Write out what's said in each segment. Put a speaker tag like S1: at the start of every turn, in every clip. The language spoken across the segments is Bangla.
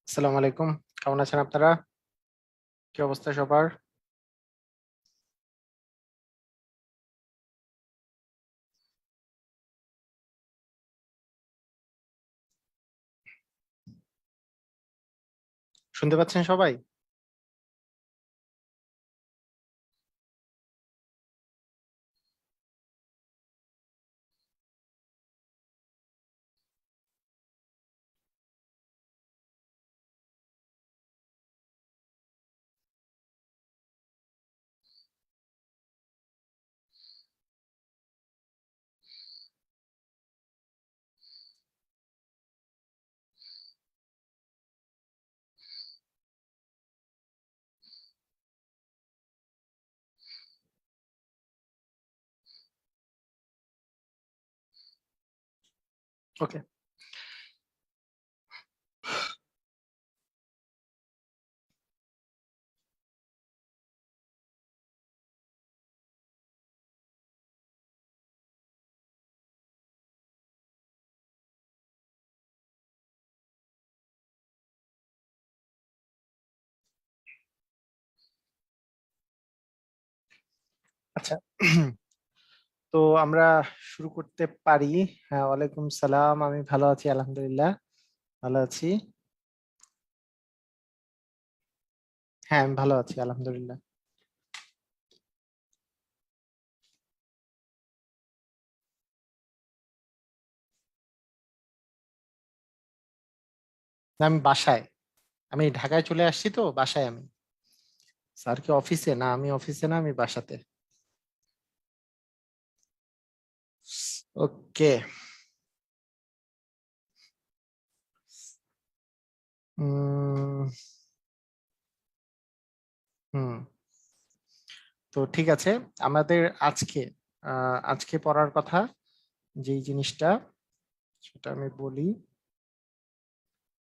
S1: আসসালামু আলাইকুম। কেমন আছেন আপনারা? কি অবস্থা সবার? শুনতে পাচ্ছেন সবাই? ওকে। আচ্ছা, তো আমরা শুরু করতে পারি। হ্যাঁ, ওয়ালাইকুম সালাম। আমি ভালো আছি, আলহামদুলিল্লাহ। ভালো আছি। হ্যাঁ, আমি ভালো আছি, আলহামদুলিল্লাহ। না, আমি বাসায়। আমি ঢাকায় চলে আসছি, তো বাসায় আমি। স্যার কি অফিসে? না, আমি অফিসে না, আমি বাসাতে। ওকে। উম হুম। তো ঠিক আছে। আমাদের আজকে আজকে পড়ার কথা যেই জিনিসটা, সেটা আমি বলি।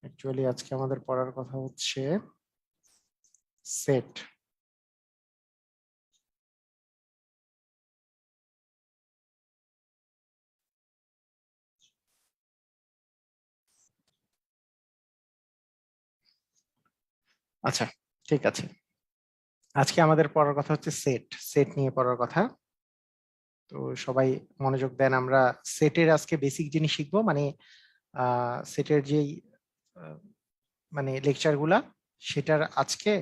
S1: অ্যাকচুয়ালি আজকে আমাদের পড়ার কথা হচ্ছে সেট। আচ্ছা, ঠিক আছে। আজকে আমাদের পড়ার কথা হচ্ছে সেট। সেট নিয়ে পড়ার কথা। তো সবাই মনোযোগ দেন। আমরা সেটের আজকে বেসিক জিনিস শিখবো, মানে সেটের যেই আহ, মানে লেকচার গুলা, সেটার আজকে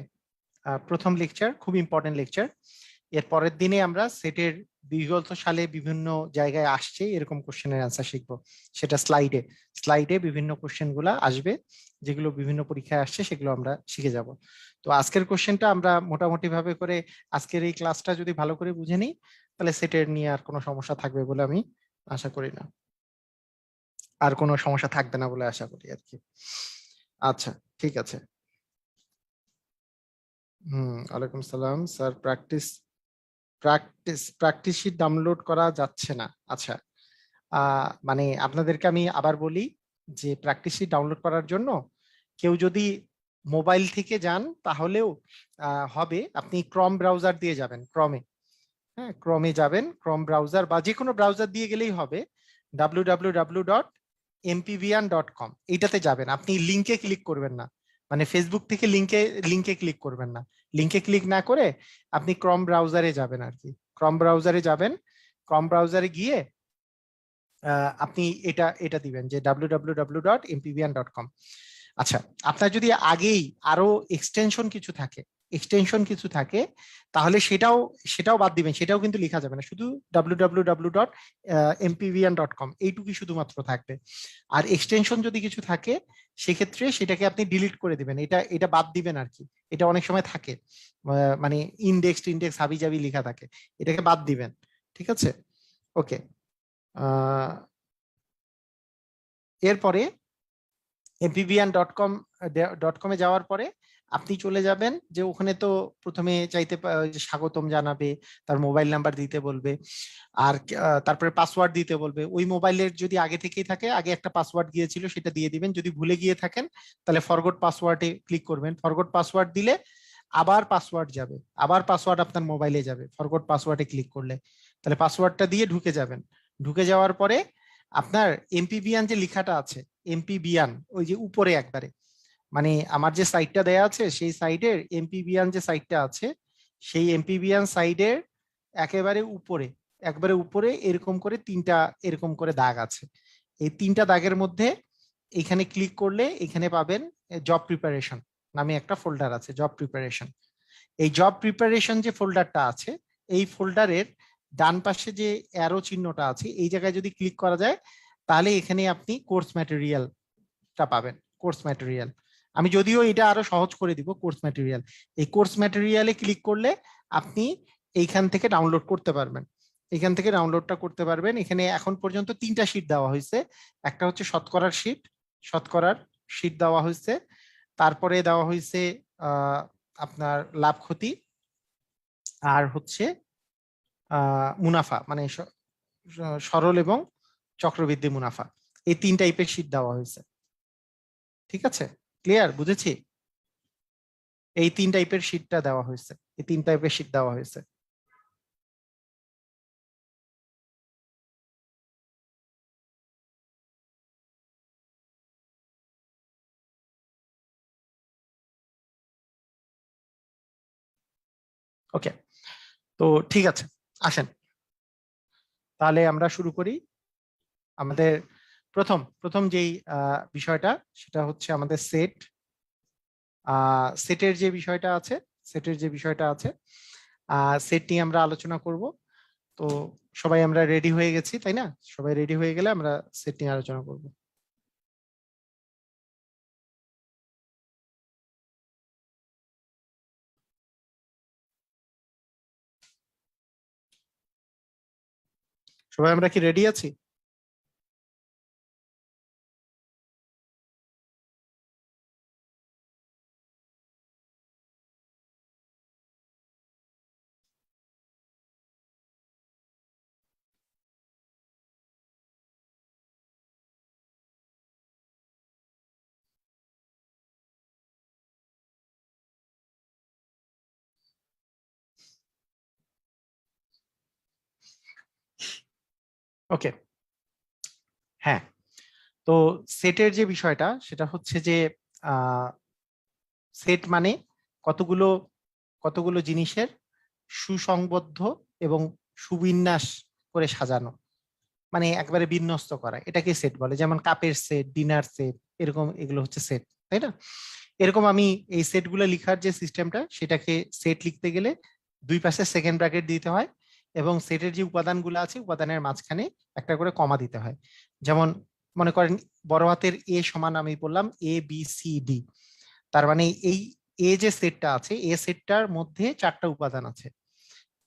S1: প্রথম লেকচার, খুব ইম্পর্টেন্ট লেকচার। এর পরের দিনে আমরা সেটের বিগত সালে বিভিন্ন জায়গায় আসছে এরকম কোশ্চেনের অ্যান্সার শিখবো। সেটা স্লাইডে স্লাইডে বিভিন্ন কোশ্চেন গুলা আসবে, যেগুলো বিভিন্ন পরীক্ষায় আসছে, সেগুলো আমরা শিখে যাব। তো আজকের কোশ্চেনটা আমরা মোটামুটি ভাবে করে, আজকের এই ক্লাসটা যদি ভালো করে বুঝে নিই, তাহলে সেটের নিয়ে আর কোনো সমস্যা থাকবে বলে আমি আশা করি না। আর কোনো সমস্যা থাকবে না বলে আশা করি আর কি। আচ্ছা, ঠিক আছে। ওয়ালাইকুম সালাম sir. Practice practice practice sheet download করা যাচ্ছে না। আচ্ছা, মানে আপনাদেরকে আমি আবার বলি যে প্র্যাকটিস শিট ডাউনলোড করার জন্য কেউ যদি মোবাইল থেকে যান তাহলেও হবে। আপনি ক্রম ব্রাউজার দিয়ে যাবেন, ক্রমে। হ্যাঁ, ক্রমে যাবেন, ক্রম ব্রাউজার বা যে কোনো ব্রাউজার দিয়ে গেলেই হবে। www.mpvian.com এইটাতে যাবেন। আপনি লিংকে ক্লিক করবেন না, মানে ফেসবুক থেকে লিংকে লিংকে ক্লিক করবেন না। লিংকে ক্লিক না করে আপনি ক্রম ব্রাউজারে যাবেন আর কি। ক্রম ব্রাউজারে যাবেন। ক্রম ব্রাউজারে গিয়ে আপনি এটা এটা দিবেন যে www.mpvian.com। আচ্ছা, আপনার যদি আগেই আরো এক্সটেনশন কিছু থাকে তাহলে সেটাও সেটাও বাদ দিবেন। সেটাও কিন্তু লেখা যাবে না, শুধু www.mpvian.com এইটুকুই শুধুমাত্র থাকবে। আর এক্সটেনশন যদি কিছু থাকে, সেক্ষেত্রে সেটাকে আপনি ডিলিট করে দিবেন। এটা এটা বাদ দিবেন আর কি। এটা অনেক সময় থাকে, মানে ইন্ডেক্স ইন্ডেক্স হাবি জাবি লেখা থাকে, এটাকে বাদ দিবেন। ঠিক আছে? ওকে। এরপরে mppvian.com যাওয়ার পরে আপনি চলে যাবেন, যে ওখানে তো প্রথমে যে স্বাগতম জানাবে, তার মোবাইল নাম্বার দিতে বলবে, আর তারপরে পাসওয়ার্ড দিতে বলবে। ওই মোবাইলের যদি আগে থেকেই থাকে, আগে একটা পাসওয়ার্ড গিয়েছিল, সেটা দিয়ে দিবেন। যদি ভুলে গিয়ে থাকেন তাহলে ফরগট পাসওয়ার্ডে ক্লিক করবেন। ফরগট পাসওয়ার্ড দিলে আবার পাসওয়ার্ড যাবে, আবার পাসওয়ার্ড আপনার মোবাইলে যাবে ফরগট পাসওয়ার্ডে ক্লিক করলে। তাহলে পাসওয়ার্ডটা দিয়ে ঢুকে যাবেন। ঢুকে যাওয়ার পরে আপনার এমপি বিয়ান যে লেখাটা আছে, এমপি বিয়ান, ওই যে উপরে একবারে, মানে আমার যে সাইটটা দেয়া আছে সেই সাইডের এমপিবিয়ান যে সাইটটা আছে সেই এমপিবিয়ান সাইডের একেবারে উপরে, একবারে উপরে এরকম করে তিনটা এরকম করে দাগ আছে। এই তিনটা দাগের মধ্যে এখানে ক্লিক করলে এখানে পাবেন জব প্রিপারেশন নামে একটা ফোল্ডার আছে, জব প্রিপারেশন। এই জব প্রিপারেশন যে ফোল্ডারটা আছে এই ফোল্ডারের ডান পাশে যে অ্যারো চিহ্নটা আছে এই জায়গায় যদি ক্লিক করা যায় তাহলে এখানে আপনি কোর্স ম্যাটেরিয়ালটা পাবেন। কোর্স ম্যাটেরিয়াল আমি যদিও এটা আরো সহজ করে দিব। কোর্স ম্যাটেরিয়াল, এই কোর্স ম্যাটেরিয়ালে ক্লিক করলে আপনি এইখান থেকে ডাউনলোড করতে পারবেন। এখান থেকে ডাউনলোডটা করতে পারবেন। এখানে এখন পর্যন্ত তিনটা শীট দেওয়া হয়েছে। একটা হচ্ছে শতকরার শীট, শতকরার শীট দেওয়া হয়েছে। তারপরে দেওয়া হয়েছে আপনার লাভ ক্ষতি, আর হচ্ছে মুনাফা, মানে সরল এবং চক্রবৃদ্ধি মুনাফা। এই তিন টাইপের শীট দেওয়া হয়েছে। ঠিক আছে, ক্লিয়ার, বুঝেছি? এই তিন টাইপের শীটটা দেওয়া হয়েছে, এই তিন টাইপের শীট দেওয়া হয়েছে। ওকে, তো ঠিক আছে, আসেন তাহলে আমরা শুরু করি। আমাদের প্রথম প্রথম যেই বিষয়টা সেটা হচ্ছে আমাদের সেট। সেটের যে বিষয়টা আছে, সেটের যে বিষয়টা আছে সেট নিয়ে আমরা আলোচনা করব। তো সবাই আমরা রেডি হয়ে গেছি, তাই না? সবাই রেডি হয়ে গেলে আমরা সেট নিয়ে আলোচনা করব। সবাই আমরা কি রেডি আছি? ওকে, হ্যাঁ। তো সেটের যে বিষয়টা সেটা হচ্ছে যে সেট মানে কতগুলো কতগুলো জিনিসের সুসংবদ্ধ এবং সুবিন্যাস করে সাজানো, মানে একবারে বিন্যস্ত করা, এটাকে সেট বলে। যেমন কাপের সেট, ডিনার সেট, এরকম এগুলো হচ্ছে সেট, তাই না? এরকম আমি এই সেটগুলো লিখার যে সিস্টেমটা সেটাকে সেট লিখতে গেলে দুই পাশে সেকেন্ড ব্র্যাকেট দিতে হয় এবং সেটের যে উপাদানগুলো আছে উপাদানের মাঝখানে একটা করে কমা দিতে হয়। যেমন মনে করেন বড় হাতের এ সমান আমি বললাম ABCD, তার মানে এই এ যে সেটটা আছে এ সেটটার মধ্যে চারটা উপাদান আছে।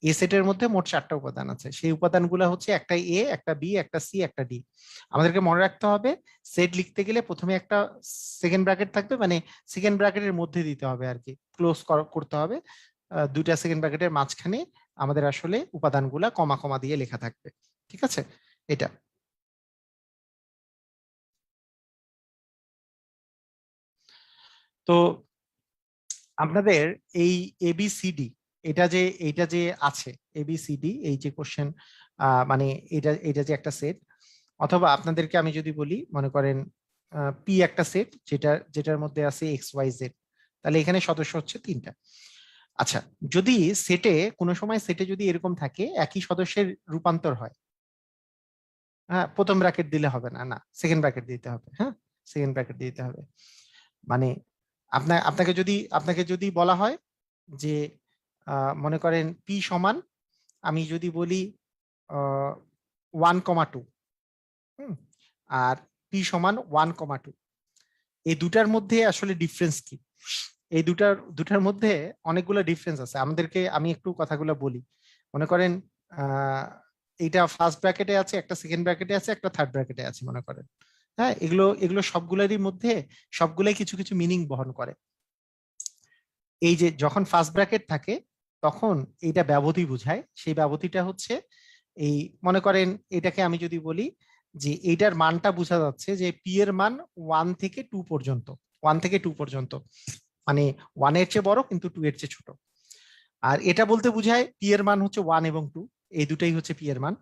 S1: এ সেটের মধ্যে মোট চারটা উপাদান আছে। সেই উপাদানগুলো হচ্ছে একটা এ, একটা বি, একটা সি, একটা ডি। আমাদেরকে মনে রাখতে হবে সেট লিখতে গেলে প্রথমে একটা সেকেন্ড ব্র্যাকেট থাকবে, মানে সেকেন্ড ব্র্যাকেটের মধ্যে দিতে হবে আর কি, ক্লোজ করতে হবে। দুইটা সেকেন্ড ব্র্যাকেটের মাঝখানে আমাদের আসলে উপাদানগুলা কমা কমা দিয়ে লেখা থাকবে। ঠিক আছে, এটা। তো আপনাদের এই ABCD, এটা যে আছে ABCD, এই যে কোশ্চেন, মানে এটা এটা যে একটা সেট, অথবা আপনাদেরকে আমি যদি বলি মনে করেন পি একটা সেট যেটার মধ্যে আছে XYZ, তাহলে এখানে সদস্য হচ্ছে তিনটা। আচ্ছা, যদি সেটে কোনো সময় সেটে যদি এরকম থাকে একই সদস্যের রূপান্তর হয়, হ্যাঁ, প্রথম ব্র্যাকেট দিলে হবে না, না সেকেন্ড ব্র্যাকেট দিতে হবে। হ্যাঁ, সেকেন্ড ব্র্যাকেট দিতে হবে। মানে আপনাকে যদি বলা হয় যে মনে করেন পি সমান, আমি যদি বলি 1,2, আর পি সমান 1,2, এই দুটার মধ্যে আসলে ডিফারেন্স কি? এই দুটার মধ্যে অনেকগুলো ডিফারেন্স আছে। আমি একটু কথাগুলো বলি। মনে করেন আহ এইটা ফার্স্ট ব্র্যাকেটে আছে, একটা সেকেন্ড ব্র্যাকেটে আছে, একটা থার্ড ব্র্যাকেটে আছে মনে করেন। হ্যাঁ, এগুলো সবগুলোরই মধ্যে সবগুলাই কিছু কিছু মিনিং বহন করে। এই যে যখন ফার্স্ট ব্র্যাকেট থাকে তখন এইটা ব্যবধি বোঝায়। সেই ব্যবধিটা হচ্ছে এই, মনে করেন এটাকে আমি যদি বলি যে এইটার মানটা বোঝা যাচ্ছে যে পি এর মান 1 থেকে 2 পর্যন্ত, 1 থেকে 2 পর্যন্ত, মানে 1-এর চেয়ে বড় কিন্তু 2-এর চেয়ে ছোট। আর এটা বলতে বোঝায় পি এর মান হচ্ছে 1 এবং 2, এই দুটাই হচ্ছে পি এর মান।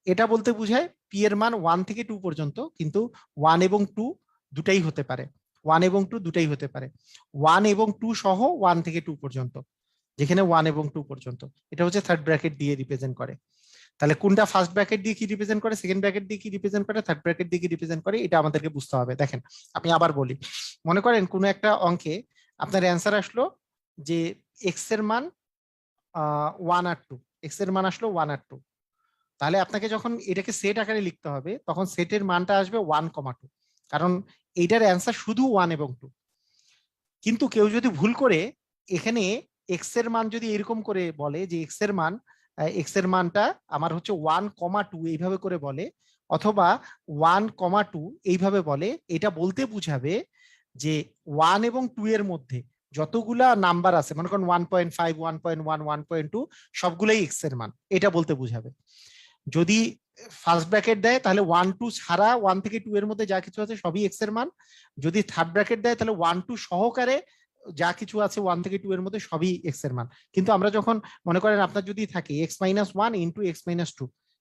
S1: এটা বলতে বোঝায় পি এর মান 1 থেকে 2 পর্যন্ত কিন্তু 1 এবং 2 দুটাই হতে পারে। 1 এবং 2 দুটাই হতে পারে, 1 এবং 2 সহ 1 থেকে 2 পর্যন্ত, যেখানে 1 এবং 2 পর্যন্ত, এটা হচ্ছে থার্ড ব্র্যাকেট দিয়ে রিপ্রেজেন্ট করে। তাহলে কোনটা ফার্স্ট ব্র্যাকেট দিয়ে কি রিপ্রেজেন্ট করে, সেকেন্ড ব্র্যাকেট দিয়ে কি রিপ্রেজেন্ট করে, থার্ড ব্র্যাকেট দিয়ে কি রিপ্রেজেন্ট করে, এটা আমাদেরকে বুঝতে হবে। দেখেন আমি আবার বলি, মনে করেন কোনো একটা অঙ্কে আপনার অ্যান্সার আসলো যে এক্স এর মান 1 আর 2, এক্স এর মান আসলো 1 আর 2, তাহলে আপনাকে যখন এটাকে সেট আকারে লিখতে হবে তখন সেটের মানটা আসবে 1,2, কারণ এইটার অ্যান্সার শুধু 1 এবং 2। কিন্তু কেউ যদি ভুল করে এখানে এক্স এর মান যদি এরকম করে বলে যে এক্স এর মানটা আমার হচ্ছে 1,2 এইভাবে করে বলে, অথবা 1,2 এইভাবে বলে, এটা বলতে বুঝাবে যে 1 এবং 2 এর মধ্যে যতগুলা নাম্বার আছে, মনে করেন 1.5, 1.1, 1.2 সবগুলাই এক্স এর মান, এটা বলতে বুঝাবে। যদি ফার্স্ট ব্র্যাকেট দেয় তাহলে 1 2 ছাড়া 1 থেকে 2 এর মধ্যে যা কিছু আছে সবই এক্স এর মান, যদি থার্ড ব্র্যাকেট দেয় তাহলে 1 2 সহকারে যা কিছু আছে 1 থেকে 2 এর মধ্যে সবই এক্স এর মান। কিন্তু আমরা যখন মনে করেন আপনার যদি থাকে x-1 ইন্টু x-2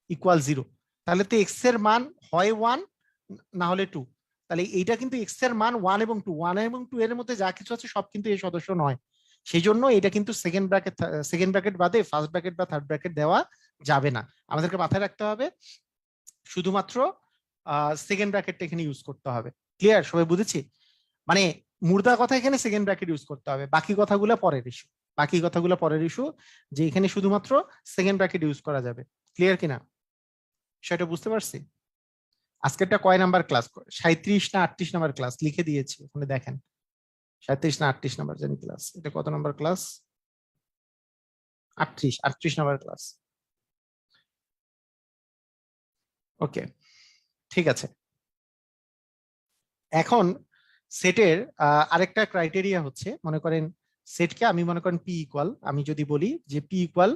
S1: ইকুয়াল 0, তাহলে তো এক্স এর মান হয় 1 না হলে 2, তাহলে এইটা কিন্তু এক্স এর মান 1 এবং 2, 1 এবং 2 এর মধ্যে যা কিছু আছে সব কিন্তু এই সদস্য নয়। সেই জন্য এটা কিন্তু সেকেন্ড ব্র্যাকেট বাদে ফার্স্ট ব্র্যাকেট বা থার্ড ব্র্যাকেট দেওয়া যাবে না। আমাদেরকে মাথায় রাখতে হবে শুধুমাত্র সেকেন্ড ব্র্যাকেটটা এখানে ইউজ করতে হবে। ক্লিয়ার, সবাই বুঝেছি? মানে মুর্দা কথা এখানে সেকেন্ড ব্র্যাকেট ইউজ করতে হবে, বাকি কথাগুলো পরের ইস্যু, বাকি কথাগুলো পরের ইস্যু, যে এখানে শুধুমাত্র সেকেন্ড ব্র্যাকেট ইউজ করা যাবে। ক্লিয়ার কিনা সেটা বুঝতে পারছি? আজকেরটা কয় নাম্বার ক্লাস, 37 না 38 নাম্বার ক্লাস লিখে দিয়েছি ওখানে দেখেন, 37 না 38 নাম্বার জানি ক্লাস, এটা কত number class? 38 number class. Okay, ঠিক আছে। এখন সেটের আরেকটা ক্রাইটেরিয়া হচ্ছে, মনে করেন সেটকে আমি মনে করেন পি ইকুয়াল, আমি যদি বলি যে পি ইকুয়াল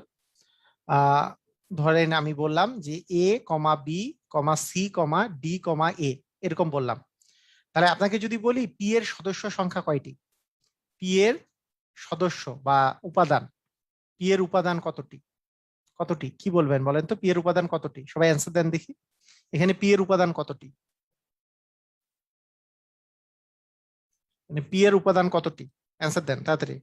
S1: ধরেন আমি বললাম যে এ কমা B comma c comma D কমা এ, এরকম বললাম, তাহলে আপনাকে যদি বলি পি এর সদস্য সংখ্যা কয়টি, পি এর সদস্য বা উপাদান, পি এর উপাদান কতটি, কতটি কি বলবেন বলেন তো, পি এর উপাদান কতটি, সবাই অ্যান্সার দেন দেখি, এখানে পি এর উপাদান কতটি, মানে পি এর উপাদান কতটি, অ্যান্সার দেন তাড়াতাড়ি।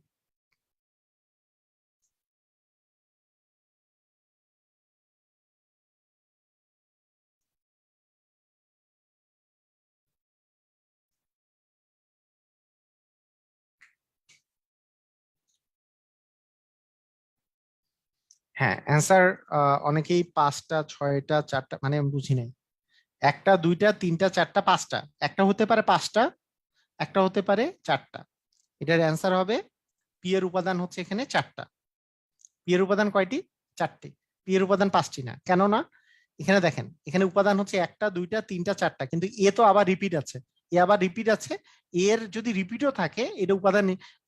S1: হ্যাঁ অ্যান্সার, অনেকেই 5টা 6টা 4টা, মানে আমি বুঝি নাই, 1টা 2টা 3টা 4টা 5টা, একটা হতে পারে 5টা, একটা হতে পারে 4টা, এটার অ্যান্সার হবে পি এর উপাদান হচ্ছে এখানে 4টা। পি এর উপাদান কয়টি? 4টি। পি এর উপাদান 5টি না, কেন না? এখানে দেখেন, এখানে উপাদান হচ্ছে 1টা 2টা 3টা 4টা, কিন্তু এ তো আবার রিপিট আছে, এ আবার রিপিট আছে, এর যদি রিপিটও থাকে এটা উপাদান,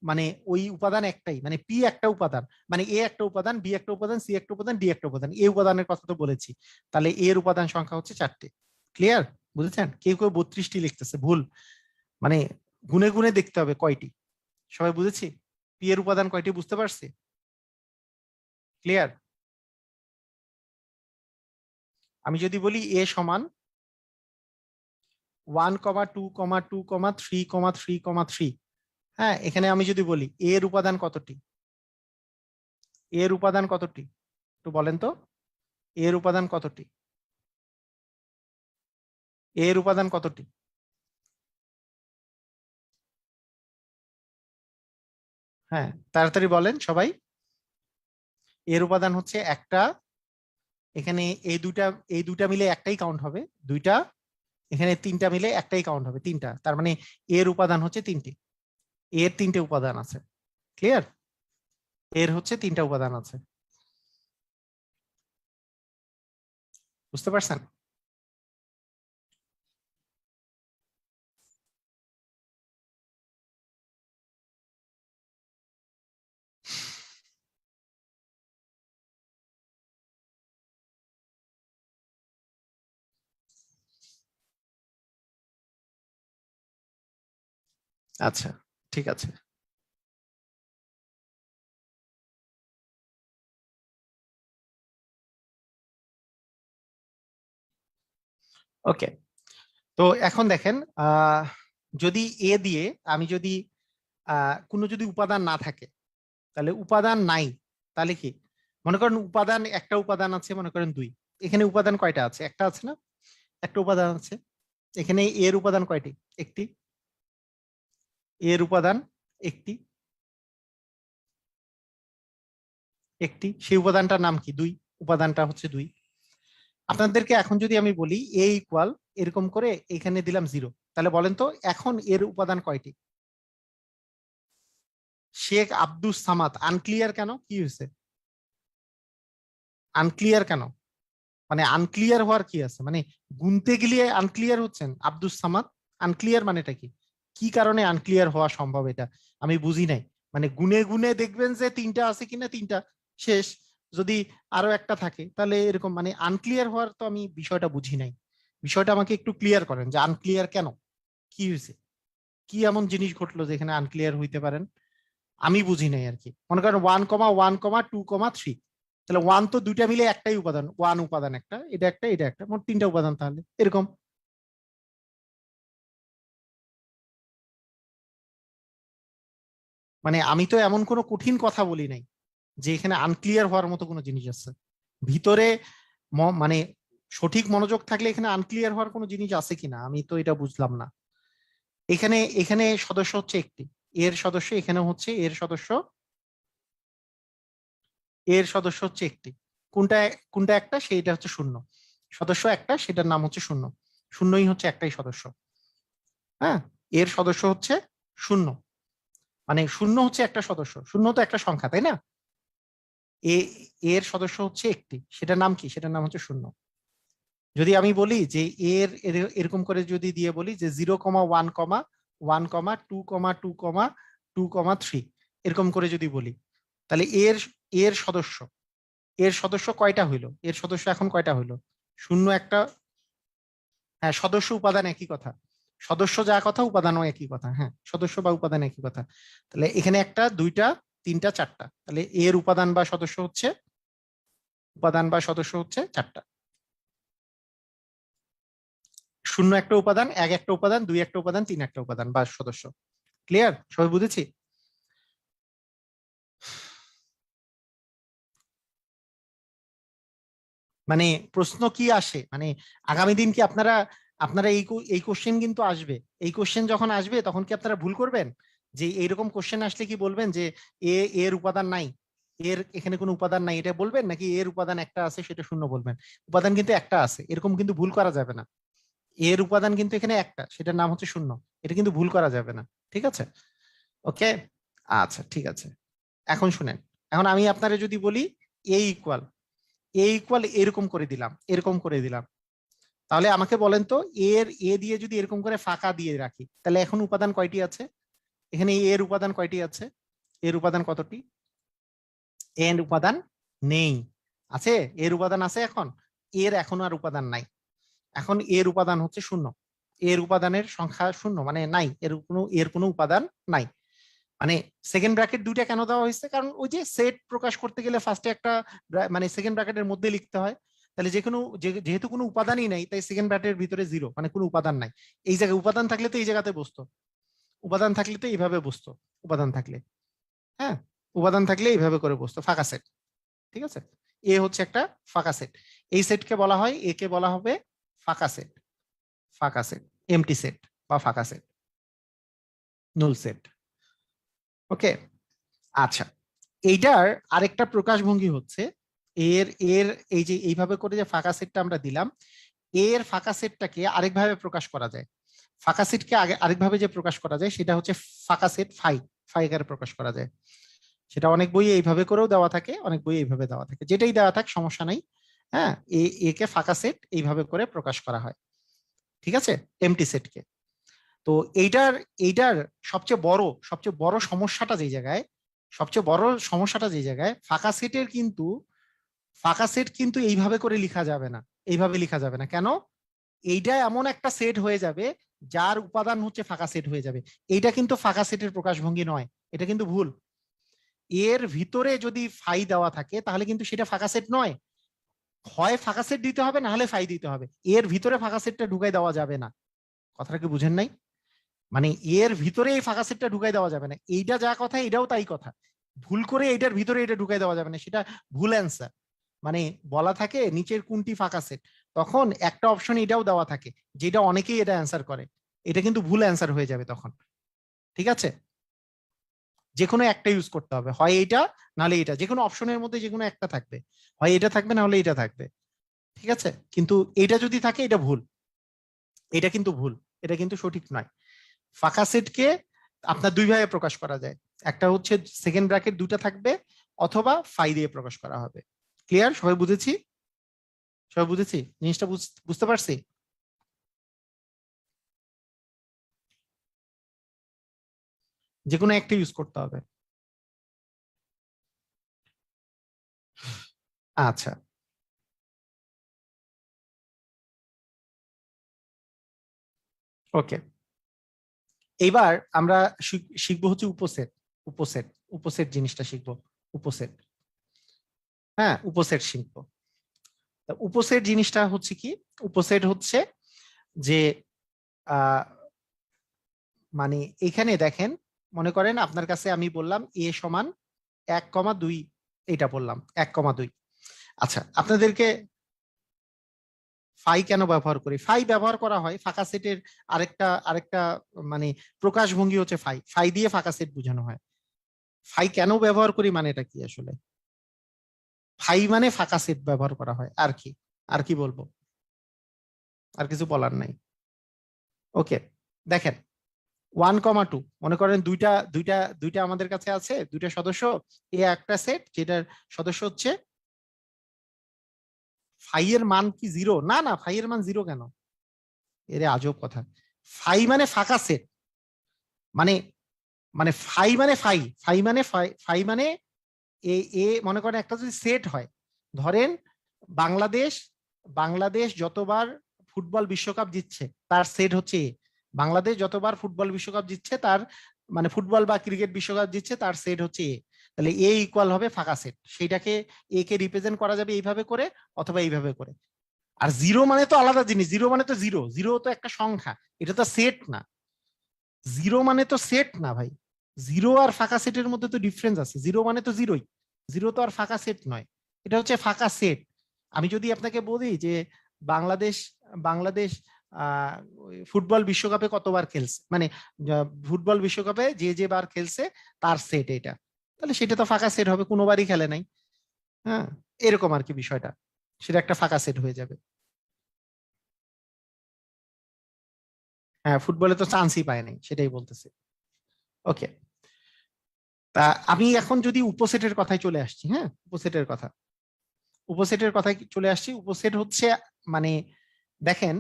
S1: মানে ওই উপাদান একটাই, মানে পি একটা উপাদান, মানে এ একটা উপাদান, বি একটা উপাদান, সি একটা উপাদান, ডি একটা উপাদান, এই উপাদানের কথা তো বলেছি, তাহলে এর উপাদান সংখ্যা হচ্ছে 4টে। ক্লিয়ার, বুঝেছেন? কেউ কেউ 32টি লিখতেছে, ভুল, মানে গুনে গুনে দেখতে হবে কয়টি। সবাই বুঝেছি পি এর উপাদান কয়টি, বুঝতে পারছি? ক্লিয়ার? আমি যদি বলি এ সমান 1,2,2,3,3,3, হ্যাঁ এখানে আমি যদি বলি এর উপাদান কতটি, এর উপাদান কতটি একটু বলেন তো, এর উপাদান কতটি, এর উপাদান কতটি? হ্যাঁ তাড়াতাড়ি বলেন সবাই। এর উপাদান হচ্ছে একটা, এখানে এই দুটা মিলে একটাই কাউন্ট হবে, দুইটা, এখানে 3টা মিলে একটাই কাউন্ট হবে, 3টা, তার মানে এর উপাদান হচ্ছে 3টি, এর 3টে উপাদান আছে। ক্লিয়ার, এর হচ্ছে 3টা উপাদান আছে, বুঝতে পারছেন? আচ্ছা, ঠিক আছে। ওকে, তো এখন দেখেন যদি এ দিয়ে আমি যদি কোনো যদি উপাদান না থাকে, তাহলে উপাদান নাই, তাহলে কি, মনে করেন উপাদান, একটা উপাদান আছে, মনে করেন 2, এখানে উপাদান কয়টা আছে, একটা আছে না, একটা উপাদান আছে, এখানে এর উপাদান কয়টি, একটি, এর উপাদান একটি, একটি, সেই উপাদানটার নাম কি, 2, উপাদানটা হচ্ছে 2। আপনাদেরকে এখন যদি আমি বলি এ ইকুয়াল এরকম করে এখানে দিলাম 0, তাহলে বলেন তো এখন এর উপাদান কয়টি? শেখ আব্দুস সামাদ আনক্লিয়ার কেন, কি হয়েছে, আনক্লিয়ার কেন, মানে আনক্লিয়ার হওয়ার কি আছে, মানে গুনতে গেলে আনক্লিয়ার হচ্ছেন আব্দুস সামাদ, আনক্লিয়ার মানেটা কি, কি কারণে আনক্লিয়ার হওয়া সম্ভব এটা আমি বুঝি নাই। মানে গুনে গুনে দেখবেন যে 3টা আছে কিনা, 3টা শেষ, যদি আরো একটা থাকে তাহলে এরকম, মানে আনক্লিয়ার হওয়ার তো আমি বিষয়টা বুঝি নাই। বিষয়টা আমাকে একটু ক্লিয়ার করেন যে আনক্লিয়ার কেন, কি হয়েছে, কি এমন জিনিস ঘটলো যেখানে আনক্লিয়ার হইতে পারেন, আমি বুঝি নাই আর কি। মনে করেন 1,1,2,3, তাহলে 1 তো 2টা মিলে একটাই উপাদান, 1 উপাদান একটা, এটা একটা, এটা একটা, মোট 3টা উপাদান, তাহলে এরকম। মানে আমি তো এমন কোনো কঠিন কথা বলি নাই যে এখানে আনক্লিয়ার হওয়ার মতো কোনো জিনিস আছে ভিতরে, মানে সঠিক মনোযোগ থাকলে এখানে আনক্লিয়ার হওয়ার কোনো জিনিস আছে কিনা আমি তো এটা বুঝলাম না। এখানে এখানে সদস্য হচ্ছে একটি, এর সদস্য এখানে হচ্ছে এর সদস্য, এর সদস্য হচ্ছে একটি, কোনটা, কোনটা একটা, সেইটা হচ্ছে শূন্য, সদস্য একটা, সেটার নাম হচ্ছে শূন্য, শূন্যই হচ্ছে একটাই সদস্য। হ্যাঁ, এর সদস্য হচ্ছে শূন্য, মানে শূন্য হচ্ছে একটা সদস্য, শূন্য তো একটা সংখ্যা তাই না, এ, এর সদস্য হচ্ছে একটি, সেটার নাম কি, সেটার নাম হচ্ছে শূন্য। যদি আমি বলি যে এরকম করে যদি দিয়ে বলি যে 0,1,1,2,2,2,3 এরকম করে যদি বলি, তাহলে এর, এর সদস্য, এর সদস্য কয়টা হইলো, এর সদস্য এখন কয়টা হইলো, শূন্য একটা, হ্যাঁ সদস্য উপাদান একই কথা, সদস্য যা কথা উপাদানও একই কথা, হ্যাঁ সদস্য বা উপাদান একই কথা। তাহলে এখানে একটা, 2টা, 3টা, 4টা, তাহলে এর উপাদান বা সদস্য হচ্ছে, উপাদান বা সদস্য হচ্ছে 4টা, শূন্য একটা উপাদান, এক একটা উপাদান, 2 একটা উপাদান, 3 একটা উপাদান বা সদস্য। ক্লিয়ার, সবাই বুঝেছি? মানে প্রশ্ন কি আসে, মানে আগামী দিন কি আপনারা, আপনারা এই কোশ্চেন কিন্তু আসবে, এই কোশ্চেন যখন আসবে তখন কি আপনারা ভুল করবেন, যে এইরকম কোশ্চেন আসলে কি বলবেন যে এ, এর উপাদান নাই, এর এখানে কোনো উপাদান নাই এটা বলবেন, নাকি এর উপাদান একটা আছে সেটা শূন্য বলবেন? উপাদান কিন্তু একটা আছে, এরকম কিন্তু ভুল করা যাবে না, এর উপাদান কিন্তু এখানে একটা, সেটার নাম হচ্ছে শূন্য, এটা কিন্তু ভুল করা যাবে না, ঠিক আছে? ওকে, আচ্ছা ঠিক আছে। এখন শুনেন, এখন আমি আপনারা যদি বলি এ ইকুয়াল, এ ইকুয়াল এরকম করে দিলাম, এরকম করে দিলাম, তাহলে আমাকে বলেন তো এর, এ দিয়ে যদি এরকম করে ফাঁকা দিয়ে রাখি, তাহলে এখন উপাদান কয়টি আছে, এখানে এর উপাদান কয়টি আছে, এর উপাদান কতটি, এর উপাদান নেই, আছে, এর উপাদান আছে এখন, এর এখন আর উপাদান নাই, এখন এর উপাদান হচ্ছে শূন্য, এর উপাদানের সংখ্যা শূন্য, মানে নাই, এর কোনো, এর কোনো উপাদান নাই। মানে সেকেন্ড ব্র্যাকেট 2টা কেন দেওয়া হয়েছে, কারণ ওই যে সেট প্রকাশ করতে গেলে ফার্স্টে একটা মানে সেকেন্ড ব্র্যাকেটের মধ্যে লিখতে হয়, তাহলে যে কোনো, যেহেতু কোনো উপাদানই নাই তাই সেকেন্ড ব্র্যাকেটের ভিতরে 0, মানে কোনো উপাদান নাই। এই জায়গায় উপাদান থাকলে তো এই জায়গাতে বসতো, উপাদান থাকলে তো এইভাবে বসতো, উপাদান থাকলে, হ্যাঁ উপাদান থাকলে এইভাবে করে বসতো, ফাঁকা সেট, ঠিক আছে? এ হচ্ছে একটা ফাঁকা সেট, এই সেটকে বলা হয়, একে বলা হবে ফাঁকা সেট, ফাঁকা সেট, এমটি সেট বা ফাঁকা সেট, নুল সেট। ওকে, আচ্ছা, এইটার আরেকটা প্রকাশভঙ্গি হচ্ছে, এর, এর এই যে এইভাবে করে যে ফাঁকা সেটটা আমরা দিলাম, এর ফাঁকা সেটটাকে আরেকভাবে প্রকাশ করা যায়, ফাঁকা সেটকে আগে আরেকভাবে যে প্রকাশ করা যায় সেটা হচ্ছে ফাঁকা সেট ফাই, ফাই আকারে প্রকাশ করা যায়, সেটা অনেক বইয়ে এইভাবে করেও দেওয়া থাকে, অনেক বইয়ে এইভাবে দেওয়া থাকে, যেটাই দেওয়া থাক সমস্যা নাই। হ্যাঁ, একে ফাঁকা সেট এইভাবে করে প্রকাশ করা হয়, ঠিক আছে, এমটি সেটকে। তো এইটার, এইটার সবচেয়ে বড় সমস্যাটা যে জায়গায়, সবচেয়ে বড় সমস্যাটা যে জায়গায়, ফাঁকা সেটের কিন্তু, ফাঁকা সেট কিন্তু এইভাবে করে লেখা যাবে না, এইভাবে লেখা যাবে না কেন, এইটা এমন একটা সেট হয়ে যাবে যার উপাদান হচ্ছে ফাঁকা সেট হয়ে যাবে, এইটা কিন্তু ফাঁকা সেটের প্রকাশভঙ্গি নয়, এটা কিন্তু ভুল। এর ভিতরে যদি ফাই দেওয়া থাকে তাহলে কিন্তু সেটা ফাঁকা সেট নয়, হয় ফাঁকা সেট দিতে হবে না হলে ফাই দিতে হবে, এর ভিতরে ফাঁকা সেটটা ঢুকাই দেওয়া যাবে না, কথাটা কি বুঝেন নাই? মানে এর ভিতরে এই ফাঁকা সেটটা ঢুকাই দেওয়া যাবে না, এইটা যা কথা এটাও তাই কথা, ভুল করে এটার ভিতরে এটা ঢুকাই দেওয়া যাবে না, সেটা ভুল অ্যান্সার। মানে বলা থাকে নিচের কোনটি ফাঁকা সেট, তখন একটা অপশন এটাও দেওয়া থাকে যেটা অনেকেই এটা অ্যান্সার করে, এটা কিন্তু ভুল অ্যান্সার হয়ে যাবে তখন। ঠিক আছে, যে কোনো একটা ইউজ করতে হবে, হয় এইটা নাহলে এটা, যে কোনো অপশনের মধ্যে যে কোনো একটা থাকবে, হয় এটা থাকবে না হলে এটা থাকবে। ঠিক আছে, কিন্তু এটা যদি থাকে এটা ভুল, এটা কিন্তু ভুল, এটা কিন্তু সঠিক নয়। ফাঁকা সেটকে আপনার দুই ভাবে প্রকাশ করা যায়, একটা হচ্ছে সেকেন্ড ব্র্যাকেট দুটো থাকবে, অথবা ফাই দিয়ে প্রকাশ করা হবে। ক্লিয়ার, সবাই বুঝেছি? সবাই বুঝেছি জিনিসটা, বুঝতে পারছি? যে কোনো একটা ইউজ করতে হবে। আচ্ছা, ওকে, এইবার আমরা শিখবো হচ্ছে উপসেট। উপসেট, উপসেট জিনিসটা শিখবো। উপসেট, হ্যাঁ উপসেট শিখবো। তা উপসেট জিনিসটা হচ্ছে কি? উপসেট হচ্ছে যে আহ মানে এখানে দেখেন, মনে করেন আপনার কাছে আমি বললাম এ সমান 1,2, এটা বললাম 1,2। আচ্ছা, আপনাদেরকে ফাই কেন ব্যবহার করি? ফাই ব্যবহার করা হয় ফাঁকা সেটের আরেকটা আরেকটা মানে প্রকাশভঙ্গি হচ্ছে ফাই, ফাই দিয়ে ফাঁকা সেট বোঝানো হয়। ফাই কেন ব্যবহার করি মানে এটা কি আসলে? ফাই মানে ফাঁকা সেট ব্যবহার করা হয়, আর কি, আর কি বলবো, আর কিছু বলার নাই। ওকে, দেখেন 1,2, মনে করেন দুইটা দুইটা দুইটা আমাদের কাছে আছে, দুইটা সদস্য, এ একটা সেট যেটার সদস্য হচ্ছে, ফাই এর মান কি জিরো? না না, ফাই এর মান জিরো কেন? এর আজব কথা। ফাই মানে ফাঁকা সেট, মানে মানে ফাই মানে ফাই, ফাই মানে ফাই, ফাই মানে এ এ মনে করেন একটা যদি সেট হয়, ধরেন বাংলাদেশ, বাংলাদেশ যতবার ফুটবল বিশ্বকাপ জিতছে তার সেট হচ্ছে এ। বাংলাদেশ যতবার ফুটবল বিশ্বকাপ জিতছে তার, মানে ফুটবল বা ক্রিকেট বিশ্বকাপ জিতছে তার সেট হচ্ছে এ। তাহলে এ ইকুয়াল হবে ফাঁকা সেট, সেইটাকে এ কে রিপ্রেজেন্ট করা যাবে এইভাবে করে, অথবা এইভাবে করে। আর জিরো মানে তো আলাদা জিনিস, জিরো মানে তো জিরো, জিরো তো একটা সংখ্যা, এটা তো সেট না। জিরো মানে তো সেট না ভাই, জিরো আর ফাঁকা সেটের মধ্যে তো ডিফারেন্স আছে, জিরো মানে তো জিরোই, জিরো তো আর ফাঁকা সেট নয়, এটা হচ্ছে ফাঁকা সেট। আমি যদি আপনাকে বলি যে বাংলাদেশ, বাংলাদেশ ফুটবল বিশ্বকাপে কতবার খেলছে, মানে ফুটবল বিশ্বকাপে যে যে বার খেলছে তার সেট এটা, তাহলে সেটা তো ফাঁকা সেট হবে, কোনোবারই খেলে নাই। হ্যাঁ, এরকম আর কি বিষয়টা, সেটা একটা ফাঁকা সেট হয়ে যাবে। হ্যাঁ, ফুটবলে তো চান্সই পায় নাই, সেটাই বলতেছে। ওকে, তা আমি এখন যদি উপসেটের কথায় চলে আসছি, হ্যাঁ উপসেটের কথা, উপসেটের কথায় চলে আসছি। উপসেট হচ্ছে মানে দেখেন,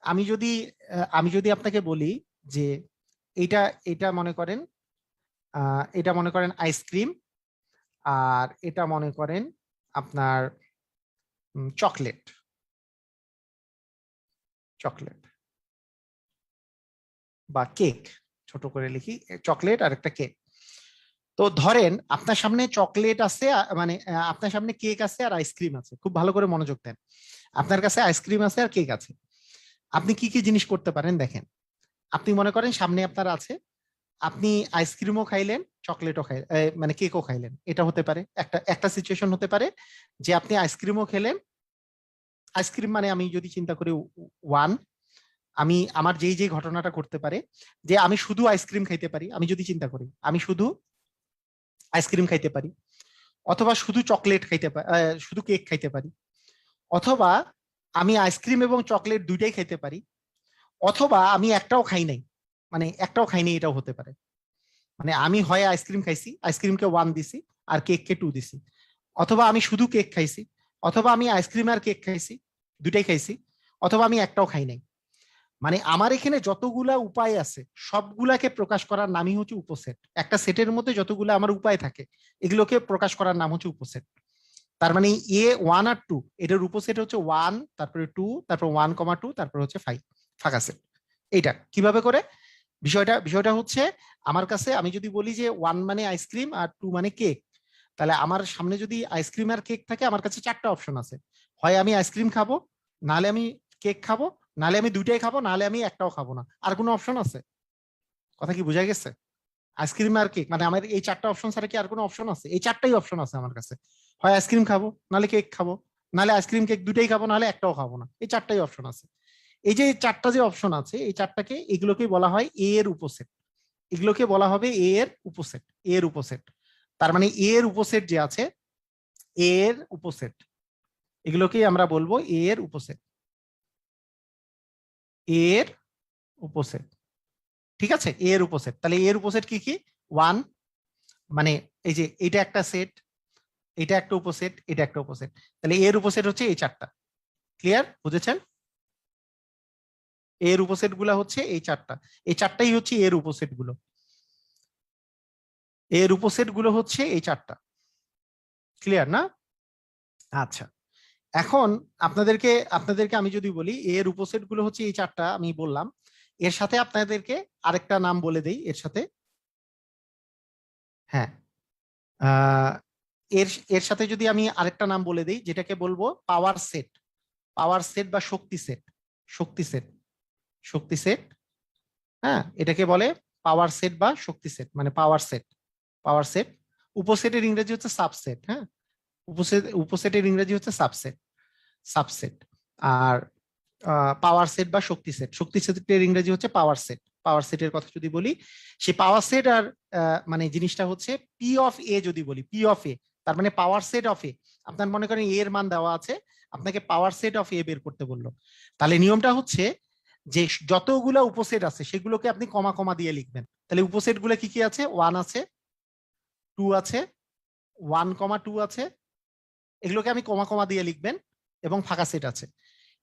S1: আমি যদি আমি যদি আপনাকে বলি যে এটা, এটা মনে করেন এটা মনে করেন আইসক্রিম, আর এটা মনে করেন আপনার চকলেট, চকলেট বা কেক, ছোট করে লিখি, চকলেট আর একটা কেক। তো ধরেন আপনার সামনে চকলেট আছে, মানে আপনার সামনে কেক আছে আর আইসক্রিম আছে, খুব ভালো করে মনোযোগ দেন। আপনার কাছে আইসক্রিম আছে আর কেক আছে, আপনি কি কি জিনিস করতে পারেন দেখেন। আপনি মনে করেন সামনে আপনার আছে, আপনি আইসক্রিমও খাইলেন, চকলেটও খাই মানে কেকও খাইলেন, এটা হতে পারে একটা একটা সিচুয়েশন হতে পারে, যে আপনি আইসক্রিমও খেলেন। আইসক্রিম মানে আমি যদি চিন্তা করি ওয়ান, আমি আমার যেই যে ঘটনাটা ঘটতে পারে, যে আমি শুধু আইসক্রিম খাইতে পারি, আমি যদি চিন্তা করি আমি শুধু আইসক্রিম খাইতে পারি, অথবা শুধু চকলেট খাইতে পারি, শুধু কেক খাইতে পারি, অথবা আমি আইসক্রিম এবং চকলেট দুইটাই খাইতে পারি, অথবা আমি একটাও খাই নাই, মানে একটাও খাইনি, এটাও হতে পারে। মানে আমি হয় আইসক্রিম খাইছি, আইসক্রিমকে ওয়ান দিছি আর কেককে টু দিছি, অথবা আমি শুধু কেক খাইছি, অথবা আমি আইসক্রিম আর কেক খাইছি, দুইটাই খাইছি, অথবা আমি একটাও খাই নাই। মানে আমার এখানে যতগুলা উপায় আছে সবগুলাকে প্রকাশ করার নামই হচ্ছে উপসেট। একটা সেটের মধ্যে যতগুলো আমার উপায় থাকে এগুলোকে প্রকাশ করার নাম হচ্ছে উপসেট। তার মানে এ ওয়ান আর টু, এটার উপসেট হচ্ছে ওয়ান, তারপরে টু, তারপর 1,2, তারপর হচ্ছে ফাইভ, ফাঁকা সেট। এইটা কিভাবে করে? বিষয়টা বিষয়টা হচ্ছে, আমার কাছে আমি যদি বলি যে ওয়ান মানে আইসক্রিম আর টু মানে কেক, তাহলে আমার সামনে যদি আইসক্রিম আর কেক থাকে, আমার কাছে চারটা অপশন আছে, হয় আমি আইসক্রিম খাবো, নাহলে আমি কেক খাবো, নাহলে আমি দুইটাই খাবো, নাহলে আমি একটাও খাবো না। আর কোনো অপশন আছে? কথা কি বোঝা গেছে? আইসক্রিম আর কেক, মানে আমার এই চারটা অপশন ছাড়া কি আর কোনো অপশন আছে? এই চারটাই অপশন আছে আমার কাছে। হয় আইসক্রিম খাবো, নাহলে কেক খাবো, নাহলে আইসক্রিম কেক দুটাই খাবো, নাহলে একটাও খাবো না। এই চারটাই অপশন আছে। এই যে চারটা যে অপশন আছে, এই চারটাকে, এগুলোকে বলা হয় এ এর উপসেট। এগুলোকে বলা হবে এ এর উপসেট, এ এর উপসেট। তার মানে এ এর উপসেট যে আছে, এ এর উপসেট, এগুলোকেই আমরা বলবো এ এর উপসেট, এ এর উপসেট। ঠিক আছে, এ এর উপসেট। তাহলে এ এর উপসেট কি কি? ওয়ান, মানে এই যে এটা একটা সেট, এটা একটা উপসেট, এটা একটা উপসেট। তাহলে এর উপসেট হচ্ছে এই চারটা। ক্লিয়ার? বুঝেছেন? এর উপসেট গুলা হচ্ছে এই চারটা। এই চারটাই হচ্ছে এর উপসেট গুলো। এর উপসেট গুলো হচ্ছে এই চারটা। ক্লিয়ার না? আচ্ছা, এখন আপনাদেরকে আপনাদেরকে আমি যদি বলি এর উপসেট গুলো হচ্ছে এই চারটা, আমি বললাম, এর সাথে আপনাদেরকে আরেকটা নাম বলে দেই এর সাথে। হ্যাঁ, আহ এর এর সাথে যদি আমি আরেকটা নাম বলে দিই, যেটাকে বলবো পাওয়ার সেট। পাওয়ার সেট বা শক্তি সেট, শক্তি সেট, শক্তি সেট। হ্যাঁ, এটাকে বলে পাওয়ার সেট বা শক্তি সেট, মানে পাওয়ার সেট, পাওয়ার সেট। উপসেটের ইংরেজি হচ্ছে সাবসেট। হ্যাঁ, উপসেটের ইংরেজি হচ্ছে সাবসেট, সাবসেট। আর পাওয়ার সেট বা শক্তি সেট, শক্তি সেটের ইংরেজি হচ্ছে পাওয়ার সেট। পাওয়ার সেটের কথা যদি বলি, সেই পাওয়ার সেট আর মানে জিনিসটা হচ্ছে পি অফ এ যদি বলি, পি অফ এ, তার মানে পাওয়ার সেট অফ এ। আপনার মনে করেন এ এর মান দেওয়া আছে, আপনাকে পাওয়ার সেট অফ এ বের করতে বললো। তাহলে নিয়মটা হচ্ছে যে যতগুলো উপসেট আছে সেগুলোকে আপনি কমা কমা দিয়ে লিখবেন। তাহলে উপসেট গুলো কি কি আছে? ওয়ান আছে, টু আছে, ওয়ান কমা টু আছে, এগুলোকে আমি কমা কমা দিয়ে লিখবেন, এবং ফাঁকা সেট আছে।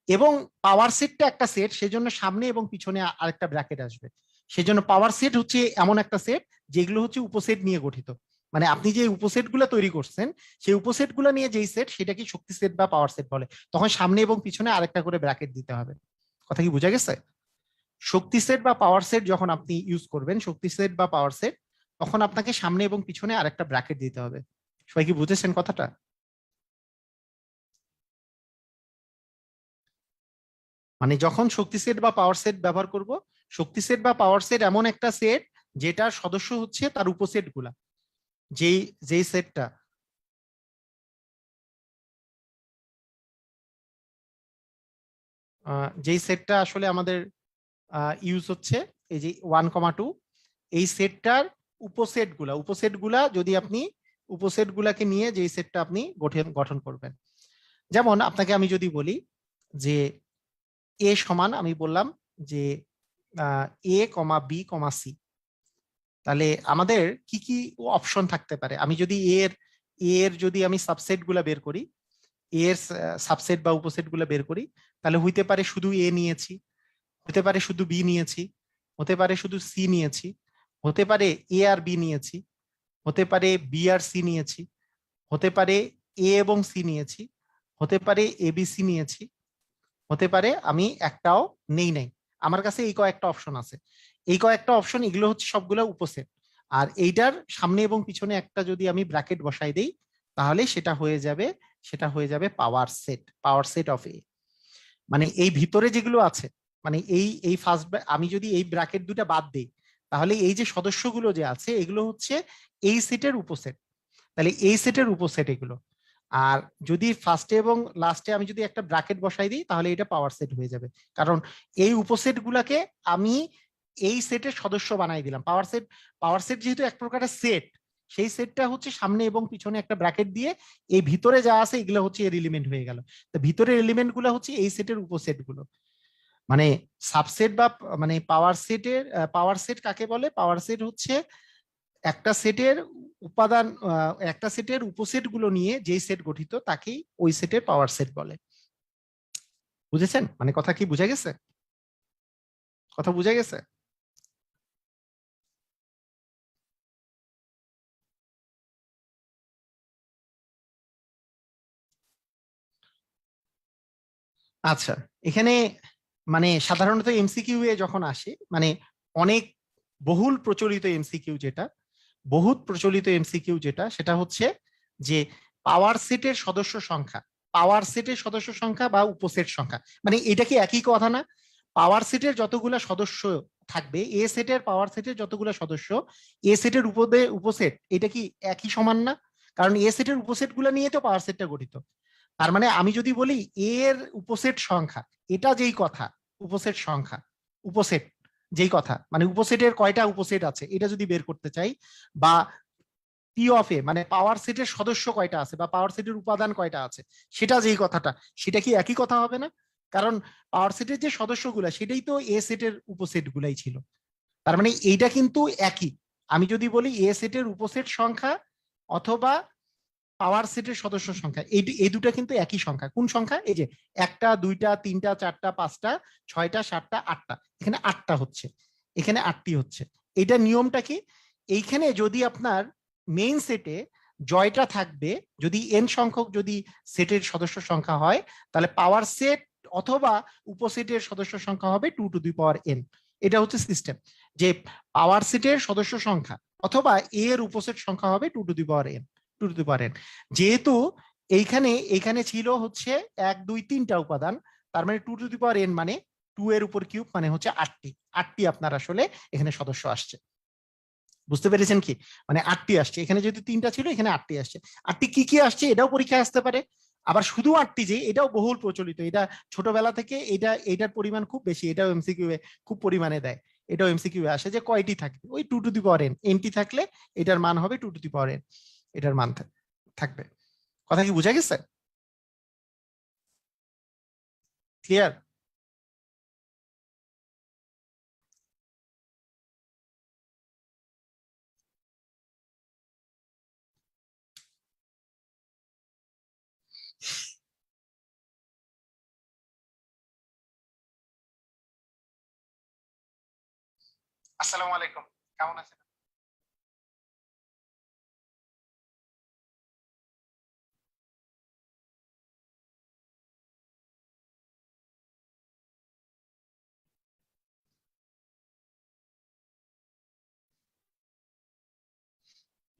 S1: এবং পাওয়ার সেটটা একটা সেট, সেজন্য সামনে এবং পিছনে আরেকটা ব্র্যাকেট আসবে। সেজন্য পাওয়ার সেট হচ্ছে এমন একটা সেট যেগুলো হচ্ছে উপসেট নিয়ে গঠিত। মানে আপনি যে উপসেট গুলো তৈরি করছেন, সেই উপসেট গুলো নিয়ে যেই সেট, সেটা কি শক্তি সেট বা পাওয়ার সেট বলে। তখন সামনে এবং পিছনে আরেকটা করে ব্র্যাকেট দিতে হবে। কথা কি বোঝা গেছে? শক্তি সেট বা পাওয়ার সেট যখন আপনি ইউজ করবেন, শক্তি সেট বা পাওয়ার সেট, তখন আপনাকে সামনে এবং পিছনে আরেকটা ব্র্যাকেট দিতে হবে। সবাই কি বুঝেছেন কথাটা? মানে যখন শক্তি সেট বা পাওয়ার সেট ব্যবহার করব, শক্তি সেট বা পাওয়ার সেট এমন একটা সেট যেটার সদস্য হচ্ছে তার উপসেট গুলা। যেই যেই সেটটা, যেই সেটটা আসলে আমাদের ইউজ হচ্ছে, এই যে ওয়ান কমা টু, এই সেটটার উপসেট গুলা, উপসেট গুলা যদি আপনি, উপসেট গুলাকে নিয়ে যেই সেটটা আপনি গঠন গঠন করবেন। যেমন আপনাকে আমি যদি বলি যে এ সমান, আমি বললাম যে এ কমা বি কমা সি, তাহলে আমাদের কি কি অপশন থাকতে পারে? আমি যদি এর যদি আমি সাবসেট গুলা বের করি, এর সাবসেট বা উপসেট গুলা বের করি, তাহলে হইতে পারে শুধু এ নিয়েছি, হতে পারে শুধু বি নিয়েছি, হতে পারে শুধু সি নিয়েছি, হতে পারে এ আর বি নিয়েছি, হতে পারে বি আর সি নিয়েছি, হতে পারে এ এবং সি নিয়েছি, হতে পারে এ বি সি নিয়েছি, হতে পারে আমি একটাও নেই নাই। আমার কাছে এই কয়েকটা অপশন আছে। এই কয়েকটা অপশন, এগুলো হচ্ছে সবগুলো উপসেট। আর এইটার সামনে এবং পিছনে একটা যদি আমি ব্র্যাকেট বসাই দেই, তাহলে সেটা হয়ে যাবে, সেটা হয়ে যাবে power set, power set of A. মানে এই ভিতরে যেগুলো আছে, মানে এই এই ফার্স্ট, আমি যদি এই ব্র্যাকেট দুটা বাদ দিই, তাহলে এই যে সদস্যগুলো যে আছে, এগুলো হচ্ছে এই সেটের উপসেট। তাহলে এই সেটের উপসেট এগুলো। আর যদি ফার্স্টে এবং লাস্টে আমি যদি একটা ব্র্যাকেট বসাই দিই, তাহলে এটা পাওয়ার সেট হয়ে যাবে। কারণ এই উপসেট গুলাকে আমি এই সেটের সদস্য বানাই দিলাম। পাওয়ার সেট, পাওয়ার সেট যেহেতু এক প্রকারের সেট, সেই সেটটা হচ্ছে সামনে এবং পিছনে একটা ব্র্যাকেট দিয়ে, এই ভিতরে যা আছে এগুলো হচ্ছে এর এলিমেন্ট হয়ে গেল। তো ভিতরের এলিমেন্ট গুলো হচ্ছে এই সেটের উপসেট গুলো। মানে সাবসেট বা মানে পাওয়ার সেটের, পাওয়ার সেট কাকে বলে? পাওয়ার সেট হচ্ছে একটা সেটের উপাদান, একটা সেটের উপসেট গুলো নিয়ে যেই সেট গঠিত, তাকেই ওই সেটের পাওয়ার সেট বলে। বুঝেছেন? মানে কথা কি বুঝা গেছে? কথা বুঝা গেছে? আচ্ছা, এখানে মানে সাধারণত এমসিকিউ এ যখন আসে, মানে অনেক বহুল প্রচলিত এমসিকিউ যেটা, বহুত প্রচলিত এমসিকিউ যেটা, সেটা হচ্ছে যে পাওয়ার সেটের সদস্য সংখ্যা, পাওয়ার সেটের সদস্য সংখ্যা বা উপসেট সংখ্যা, মানে এটা কি একই কথা না? পাওয়ার সেটের যতগুলা সদস্য থাকবে এ সেটের পাওয়ার সেটের যতগুলো সদস্য এ সেটের উপসেট, এটা কি একই সমান না? কারণ এ সেটের উপসেট গুলো নিয়ে তো পাওয়ার সেটটা গঠিত। তার মানে আমি যদি বলি এর উপসেট সংখ্যা, এটা যেই কথা উপসেট সংখ্যা, উপসেট যেই কথা মানে উপসেটের কয়টা উপসেট আছে এটা যদি বের করতে চাই, বা পি অফ এ মানে পাওয়ার সেটের সদস্য কয়টা আছে বা পাওয়ার সেটের উপাদান কয়টা আছে, সেটা যেই কথাটা, সেটা কি একই কথা হবে না? কারণ পাওয়ার সেটের যে সদস্যগুলা সেটাই তো এ সেটের উপসেট গুলাই ছিল। তার মানে এইটা কিন্তু একই। আমি যদি বলি এ সেটের উপসেট সংখ্যা অথবা পাওয়ার সেটের সদস্য সংখ্যা, এই দুটা কিন্তু একই সংখ্যা। কোন সংখ্যা? এই যে একটা, দুইটা, তিনটা, চারটা, পাঁচটা, ছয়টা, সাতটা, আটটা, এখানে আটটা হচ্ছে, এখানে আটটি হচ্ছে। এটা নিয়মটা কি? এইখানে যদি আপনার মেইন সেটে জয়টা থাকবে, যদি এন সংখ্যক যদি সেটের সদস্য সংখ্যা হয়, তাহলে পাওয়ার সেট অথবা উপসেটের সদস্য সংখ্যা হবে 2 টু দি পাওয়ার n। এটা হচ্ছে সিস্টেম, যে পাওয়ার সেটের সদস্য সংখ্যা অথবা এর উপসেট সংখ্যা হবে 2 to the power n, 2 to the power n। যেহেতু এইখানে এইখানে ছিল হচ্ছে 1 2 3টা উপাদান, তার মানে 2 টু দি পাওয়ার n মানে 2 এর উপর কিউব মানে হচ্ছে আটটি। আটটি আপনার আসলে এখানে সদস্য আসছে। বুঝতে পেরেছেন কি? মানে আটটি আসছে, এখানে যেহেতু তিনটা ছিল এখানে আটটি আসছে। আটটি কি কি আসছে এটাও পরীক্ষায় আসতে পারে। আবার শুধু আটটি যে, এটাও বহুল প্রচলিত, এটা ছোটবেলা থেকে এটার পরিমাণ খুব বেশি, এটাও এমসিকিউ এ খুব পরিমাণে দেয়। এটাও এমসিকিউ এ আসে যে কয়টি থাকবে, ওই 2 to the power n, N T থাকলে এটার মান হবে 2 টু দি পাওয়ার n, এটার মান থাকবে। কথা কি বোঝা গেছে? ক্লিয়ার? আসসালামু আলাইকুম, কেমন আছেন?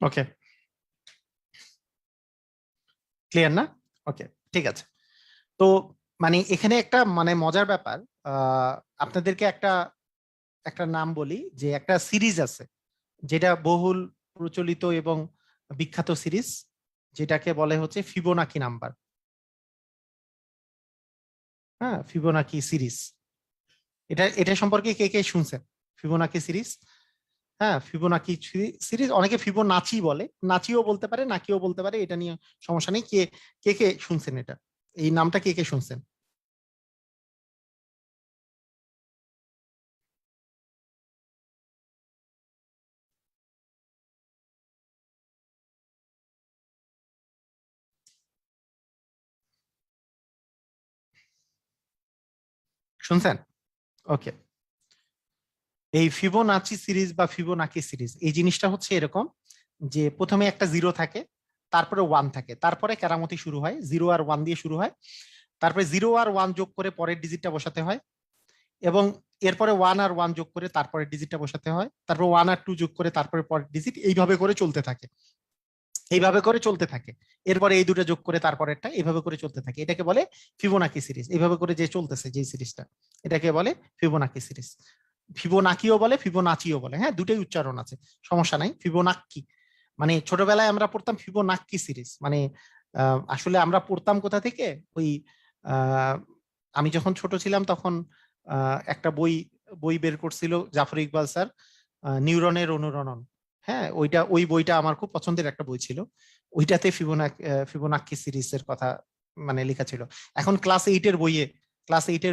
S1: ওকে, ক্লিয়ার না? ওকে, ঠিক আছে। তো মানে এখানে একটা মানে মজার ব্যাপার, আহ আপনাদেরকে একটা একটা নাম বলি, যে একটা সিরিজ আছে যেটা বহুল প্রচলিত এবং বিখ্যাত সিরিজ, যেটাকে বলে হচ্ছে ফিবোনাকি নাম্বার। হ্যাঁ, ফিবোনাকি সিরিজ, এটা এটা সম্পর্কে কে কে শুনছেন? ফিবোনাকি সিরিজ, হ্যাঁ ফিবোনাকি সিরিজ, অনেকে ফিবোনাচি বলে, নাচিও বলতে পারে নাকিও বলতে পারে, এটা নিয়ে সমস্যা নেই। কে কে কে শুনছেন এটা, এই নামটা কে কে শুনছেন? শুনছেন? ওকে। এই ফিবোনাচি সিরিজ বা ফিবোনাকি সিরিজ এই জিনিসটা হচ্ছে এরকম, যে প্রথমে একটা জিরো থাকে, তারপরে ওয়ান থাকে, তারপরে কেরামতি শুরু হয়, জিরো আর ওয়ান দিয়ে শুরু হয়, তারপরে জিরো আর ওয়ান যোগ করে পরের ডিজিটটা বসাতে হয়, এবং এরপরে ওয়ান আর ওয়ান যোগ করে তারপরে ডিজিটটা বসাতে হয়, তারপর ওয়ান আর টু যোগ করে তারপরে পরের ডিজিট, এইভাবে করে চলতে থাকে, এইভাবে করে চলতে থাকে। এরপরে এই দুটো যোগ করে তারপরেরটা, এইভাবে করে চলতে থাকে। এটাকে বলে ফিবোনাকি সিরিজ। এইভাবে করে যে চলতেছে যে সিরিজটা, এটাকে বলে ফিবোনাকি সিরিজ। ফিবোনাকিও বলে, ফিবোনাচিও বলে, হ্যাঁ দুটোই উচ্চারণ আছে, সমস্যা নাই। ফিবোনাক্কি মানে ছোটবেলায় আমরা পড়তাম ফিবোনাক্কি সিরিজ, মানে আসলে আমরা পড়তাম কোথা থেকে, ওই আহ, আমি যখন ছোট ছিলাম তখন একটা বই বই বের করছিল জাফর ইকবাল স্যার, নিউরনের অনুরণন। হ্যাঁ, ওইটা ওই বইটা আমার খুব পছন্দের একটা বই ছিল। ওইটাতে ফিবোনাক্কি সিরিজের কথা মানে লেখা ছিল। এখন ক্লাস এইটের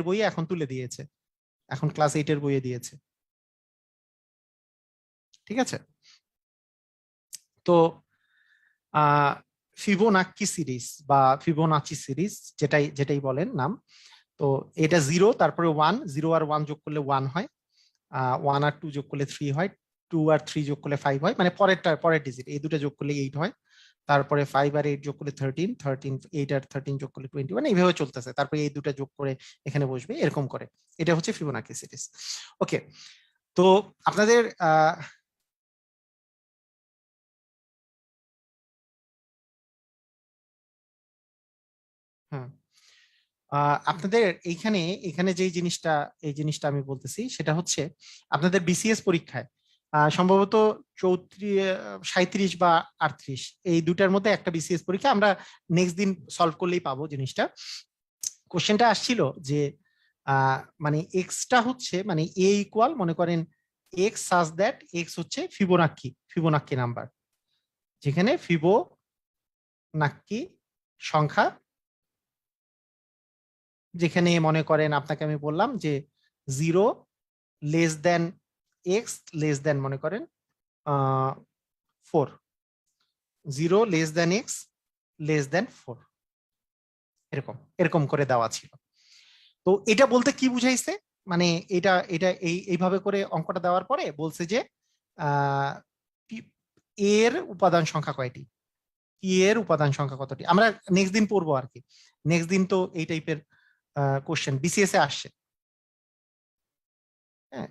S1: বইয়ে এখন তুলে দিয়েছে, এখন ক্লাস 8-এর বইয়ে দিয়েছে। ঠিক আছে। তো আহ ফিবোনাক্কি সিরিজ বা ফিবোনাচি সিরিজ, যেটাই যেটাই বলেন নাম, তো এটা জিরো তারপরে ওয়ান, জিরো আর ওয়ান যোগ করলে ওয়ান হয়, ওয়ান আর টু যোগ করলে থ্রি হয়, টু আর থ্রি যোগ করলে ফাইভ হয়, মানে পরের ডিজিট এই দুটো যোগ করলে এইট হয়, তারপরে ফাইভ আর এইট যোগ করলে থার্টিন, এইট আর থার্টিন যোগ করলে টোয়েন্টি, মানে এইভাবে চলতেছে, তারপরে এই দুটো যোগ করে এখানে বসবে এরকম করে। এটা হচ্ছে ফিবোনাকি সিরিজ। ওকে। তো আপনাদের হুম, আপনাদের এইখানে এখানে যে জিনিসটা এই জিনিসটা আমি বলতেছি সেটা হচ্ছে আপনাদের বিসিএস পরীক্ষায় সম্ভবত 37 বা 38 এই দুটার মধ্যে একটা বিসিএস পরীক্ষা আমরা নেক্সট দিন সলভ করলেই পাবো জিনিসটা। কোশ্চেনটা আসছিল যে মানে এক্সটা হচ্ছে মানে এ ইকুয়াল মনে করেন এক্স সাজ দ্যাট এক্স হচ্ছে ফিবোনাক্কি নাম্বার, যেখানে ফিবোনাক্কি সংখ্যা, যেখানে মনে করেন আপনাকে আমি বললাম যে 0 less than x less than মনে করেন 4, 0 less than x less than 4, এরকম এরকম করে দেওয়া ছিল। তো এটা বলতে কি বুঝাইছে, মানে এটা এটা এইভাবে করে অঙ্কটা দেওয়ার পরে বলছে যে এর উপাদান সংখ্যা কয়টি, পি এর উপাদান সংখ্যা কতটি, আমরা নেক্সট দিন পড়বো আর কি। নেক্সট দিন তো এই টাইপের কোশ্চেন বিসিএস এ আসছে। হ্যাঁ,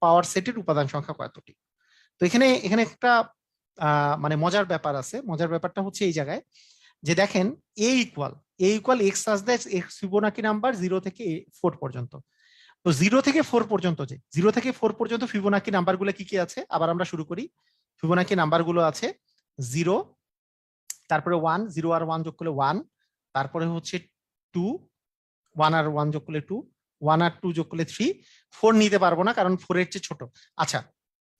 S1: পাওয়ার সেটের উপাদান সংখ্যা কতটি। তো এখানে এখানে একটা মানে মজার ব্যাপার আছে। মজার ব্যাপারটা হচ্ছে এই জায়গায় যে দেখেন A equal x such that x Fibonacci number 0 থেকে 4 পর্যন্ত। তো 0 থেকে 4 পর্যন্ত, যে 0 থেকে 4 পর্যন্ত ফিবোনাকি নাম্বারগুলো কি কি আছে আবার আমরা শুরু করি। ফিবোনাকি নাম্বারগুলো আছে 0, তারপরে 1, 0 আর 1 যোগ করলে 1, তারপরে হচ্ছে 2, 1 আর 1 যোগ করলে 2, 1 আর 2 যোগ করলে 3, 4 নিতে পারবো না কারণ 4 এর চেয়ে ছোট। আচ্ছা,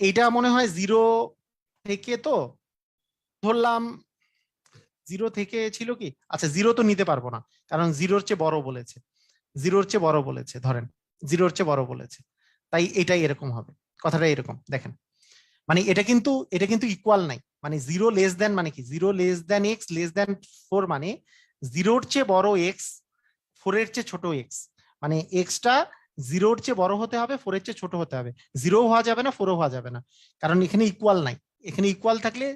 S1: এইটা মনে হয় 0 থেকে, তো ধরলাম 0 থেকে ছিল কি, আচ্ছা 0 তো নিতে পারবো না কারণ 0-র চেয়ে বড় বলেছে, 0-র চেয়ে বড় বলেছে, ধরেন 0-র চেয়ে বড় বলেছে, তাই এটাই এরকম হবে। কথাটা এরকম দেখেন, মানে এটা কিন্তু ইকুয়াল নাই, মানে 0 লেস দেন মানে কি, 0 less than x less than 4, মানে 0-র চেয়ে বড় এক্স 4-এর চেয়ে ছোট এক্স, মানে এক্সটা 0-র চেয়ে বড় হতে হবে 4-এর চেয়ে ছোট হতে হবে, 0 হওয়া যাবে না 4ও হওয়া যাবে না, কারণ এখানে ইকুয়াল নাই। এখানে ইকুয়াল থাকলে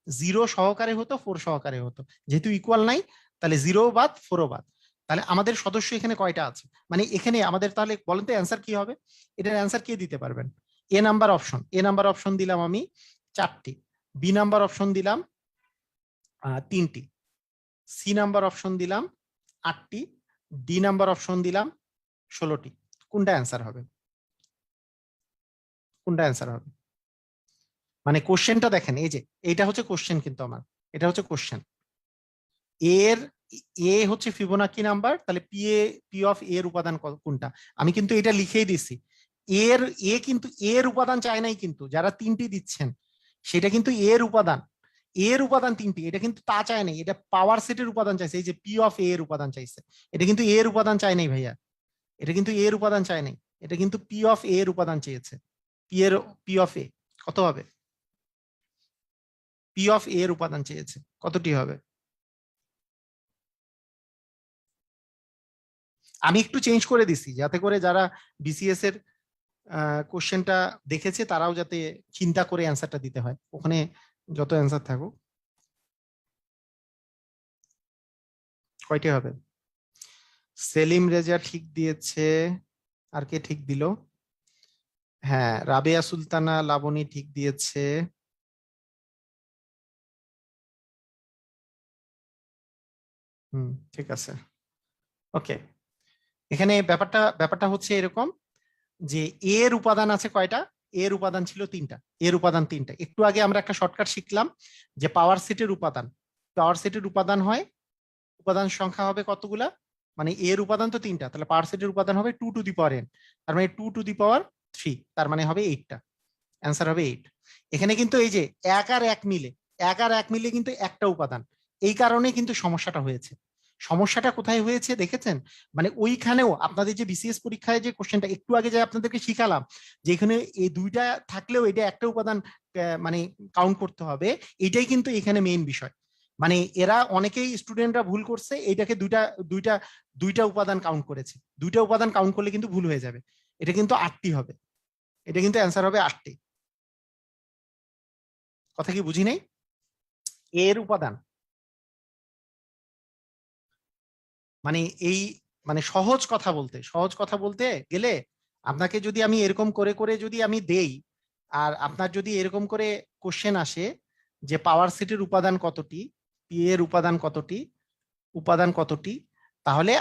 S1: 0 সহকারে হতো 4 সহকারে হতো, যেহেতু ইকুয়াল নাই তাহলে 0 বাদ 4ও বাদ। তাহলে আমাদের সদস্য এখানে কয়টা আছে, মানে এখানে আমাদের তাহলে বলেন তো অ্যান্সার কি হবে, এটার অ্যান্সার কে দিতে পারবেন। এ নাম্বার অপশন দিলাম আমি 4টি, বি নাম্বার অপশন দিলাম 3টি, সি নাম্বার অপশন দিলাম 8টি, ডি নাম্বার অপশন দিলাম 16টি। কোনটা অ্যান্সার হবে, কোনটা অ্যান্সার হবে। মানে কোশ্চেনটা দেখেন, এই যে এইটা হচ্ছে কোশ্চেন, কিন্তু আমার এটা হচ্ছে কোশ্চেন। এর এ হচ্ছে ফিবোনাকি নাম্বার, তাহলে পি অফ এর উপাদান কোনটা, আমি কিন্তু এটা লিখেই দিছি। এর কিন্তু এর উপাদান চায় নাই, কিন্তু যারা 3টি দিচ্ছেন সেটা কিন্তু এর উপাদান 3টি, এটা কিন্তু তা চায় নাই, এটা পাওয়ার সেটের উপাদান চাইছে, এই যে পি অফ এর উপাদান চাইছে, এটা কিন্তু এর উপাদান চায় নাই ভাইয়া, এটা কিন্তু এর উপাদান চায় নাই, এটা কিন্তু পি অফ এর উপাদান চেয়েছে। পি অফ এ কত হবে, পি অফ এর উপাদান চেয়েছে, কতটি হবে। আমি একটু চেঞ্জ করে দিছি যাতে করে যারা বিসিএস এর কোশ্চেনটা দেখেছে তারাও যাতে চিন্তা করে অ্যান্সারটা দিতে হয়, ওখানে যত অ্যান্সার থাকুক। কয়টি হবে, সেলিম রেজা ঠিক দিয়েছে, আর কে ঠিক দিল, হ্যাঁ রাবেয়া সুলতানা লাবণী ঠিক দিয়েছে, ঠিক আছে, ওকে। এখানে ব্যাপারটা হচ্ছে এরকম যে এর উপাদান আছে কয়টা, এর উপাদান ছিল 3টা, এর উপাদান 3টা। একটু আগে আমরা একটা শর্টকাট শিখলাম যে পাওয়ার সেটের উপাদান হয়, উপাদান সংখ্যা হবে কতগুলা, মানে এর উপাদান তো 3টা, তাহলে পাওয়ার সেটের উপাদান হবে 2 টু দি পাওয়ার n, তার মানে 2 টু দি পাওয়ার 3, তার মানে হবে 8টা, অ্যান্সার হবে 8। এখানে কিন্তু এই যে 1 আর 1 মিলে কিন্তু একটা উপাদান, এই কারণে কিন্তু সমস্যাটা হয়েছে। সমস্যাটা কোথায় হয়েছে দেখেছেন, মানে ওইখানেও আপনাদের যে বিসিএস পরীক্ষায় যে কোশ্চেনটা একটু আগে যে আপনাদেরকে শিখালাম, যে এখানে এই দুইটা থাকলেও এটা একটা উপাদান মানে কাউন্ট করতে হবে, এটাই কিন্তু এখানে মেইন বিষয়। মানে এরা অনেকেই স্টুডেন্টরা ভুল করছে, এটাকে দুইটা দুইটা উপাদান কাউন্ট করেছে, দুইটা উপাদান কাউন্ট করলে কিন্তু ভুল হয়ে যাবে, এটা কিন্তু 8টি হবে, এটা কিন্তু অ্যান্সার হবে 8টি। কথা কি বুঝি নাই, এর উপাদান মানে এই, মানে সহজ কথা বলতে গেলে আপনাকে যদি আমি এরকম করে করে যদি আমি দেই, আর আপনার যদি এরকম করে কোশ্চেন আসে যে পাওয়ার সেটের উপাদান কতটি, পি এর উপাদান কতটি, তাহলে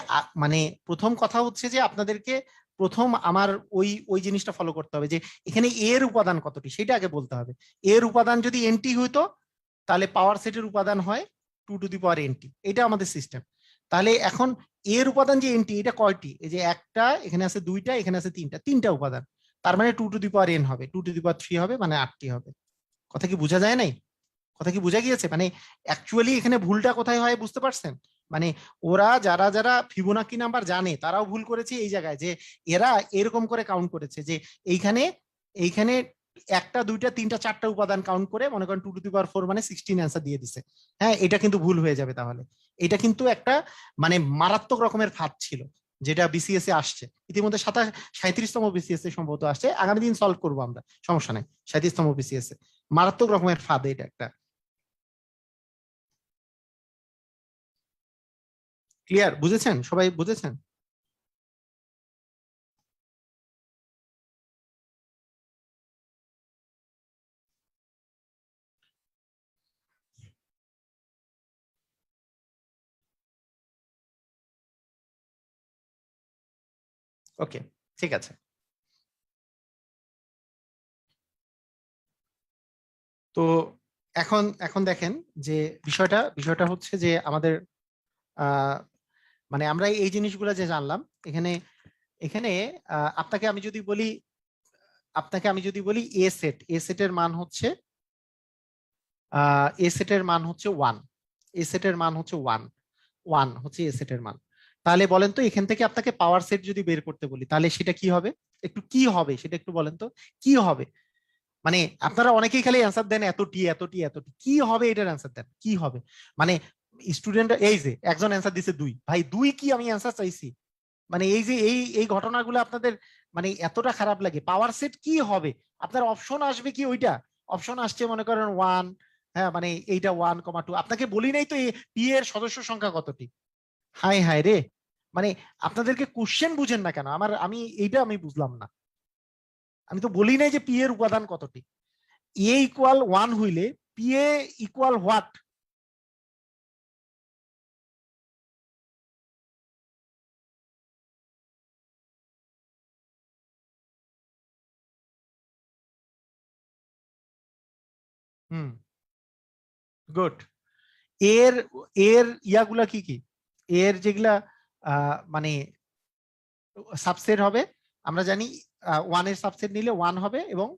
S1: মানে প্রথম কথা হচ্ছে যে আপনাদেরকে প্রথম আমার ওই ওই জিনিসটা ফলো করতে হবে যে এখানে এর উপাদান কতটি সেটা আগে বলতে হবে। এর উপাদান যদি এনটি হইতো তাহলে পাওয়ার সেটের উপাদান হয় 2 টু দি পাওয়ার এনটি, এটা আমাদের সিস্টেম। তাহলে এখন এর উপাদান যে এনটি, এটা কয়টি? এই যে একটা, এখানে আছে দুইটা, এখানে আছে তিনটা, তিনটা উপাদান। তার মানে 2 টু দি পাওয়ার এন হবে, 2 টু দি পাওয়ার 3 হবে, মানে 8টি হবে। কথা কি বোঝা যায় নাই? কথা কি বোঝা গিয়েছে? মানে অ্যাকচুয়ালি এখানে ভুলটা কোথায় হয় বুঝতে পারছেন? মানে ওরা যারা যারা ফিবোনাকি নাম্বার জানে তারাও ভুল করেছে এই জায়গায়, যে এরা এরকম করে কাউন্ট করেছে যে এইখানে এইখানে একটা দুইটা তিনটা চারটা উপাদান কাউন্ট করে মনে করেন 2 টু দি পাওয়ার 4 মানে 16 অ্যান্সার দিয়ে দিছে। হ্যাঁ, এটা কিন্তু ভুল হয়ে যাবে। তাহলে এটা কিন্তু একটা মানে মারাত্মক রকমের ফাঁদ ছিল যেটা বিসিএস এ আসছে ইতিমধ্যে। 37তম বিসিএস এ সম্ভবত আসছে, আগামী দিন সলভ করবো আমরা, সমস্যা নাই। 37তম বিসিএস এ মারাত্মক রকমের ফাঁদ এটা একটা। ক্লিয়ার? বুঝেছেন? সবাই বুঝেছেন? ওকে, ঠিক আছে। তো এখন এখন দেখেন যে বিষয়টা বিষয়টা হচ্ছে যে আমাদের আহ মানে আমরা এই জিনিসগুলো যে জানলাম এখানে, এখানে আপনাকে আমি যদি বলি এ সেটের মান হচ্ছে এ সেটের মান হচ্ছে 1, এ সেটের মান হচ্ছে 1, 1 হচ্ছে এ সেটের মান। তাহলে বলেন তো এখান থেকে আপনাকে পাওয়ার সেট যদি বের করতে বলি তাহলে সেটা কি হবে? একটু কি হবে সেটা একটু বলেন তো, কি হবে? মানে আপনারা অনেকেই খালি অ্যান্সার দেন এতটি এতটি এতটি, কি হবে এটার অ্যান্সার দেন, কি হবে? মানে স্টুডেন্ট এই যে একজন অ্যান্সার দিছে 2, ভাই 2 কি আমি অ্যান্সার চাইছি? মানে এই যে এই এই ঘটনাগুলো আপনাদের মানে এতটা খারাপ লাগে। পাওয়ার সেট কি হবে? আপনার অপশন আসবে কি ওইটা? অপশন আসছে মনে করেন 1, হ্যাঁ মানে এইটা 1,2। আপনাকে বলি নাই তো পি এর সদস্য সংখ্যা কতটি। হাই হাই রে, মানে আপনাদেরকে কোশ্চেন বুঝেন না কেন? আমি এইটা আমি বুঝলাম না। আমি তো বলি নাই যে পি এর উপাদান কতটি। এ ইকুয়াল 1 হইলে P A equal what? Hmm, good. এর এর ইয়াগুলা কি কি? এর যেগুলা মানে সাবসেট হবে, আমরা জানি 1 এর সাবসেট নিলে 1 হবে, এবং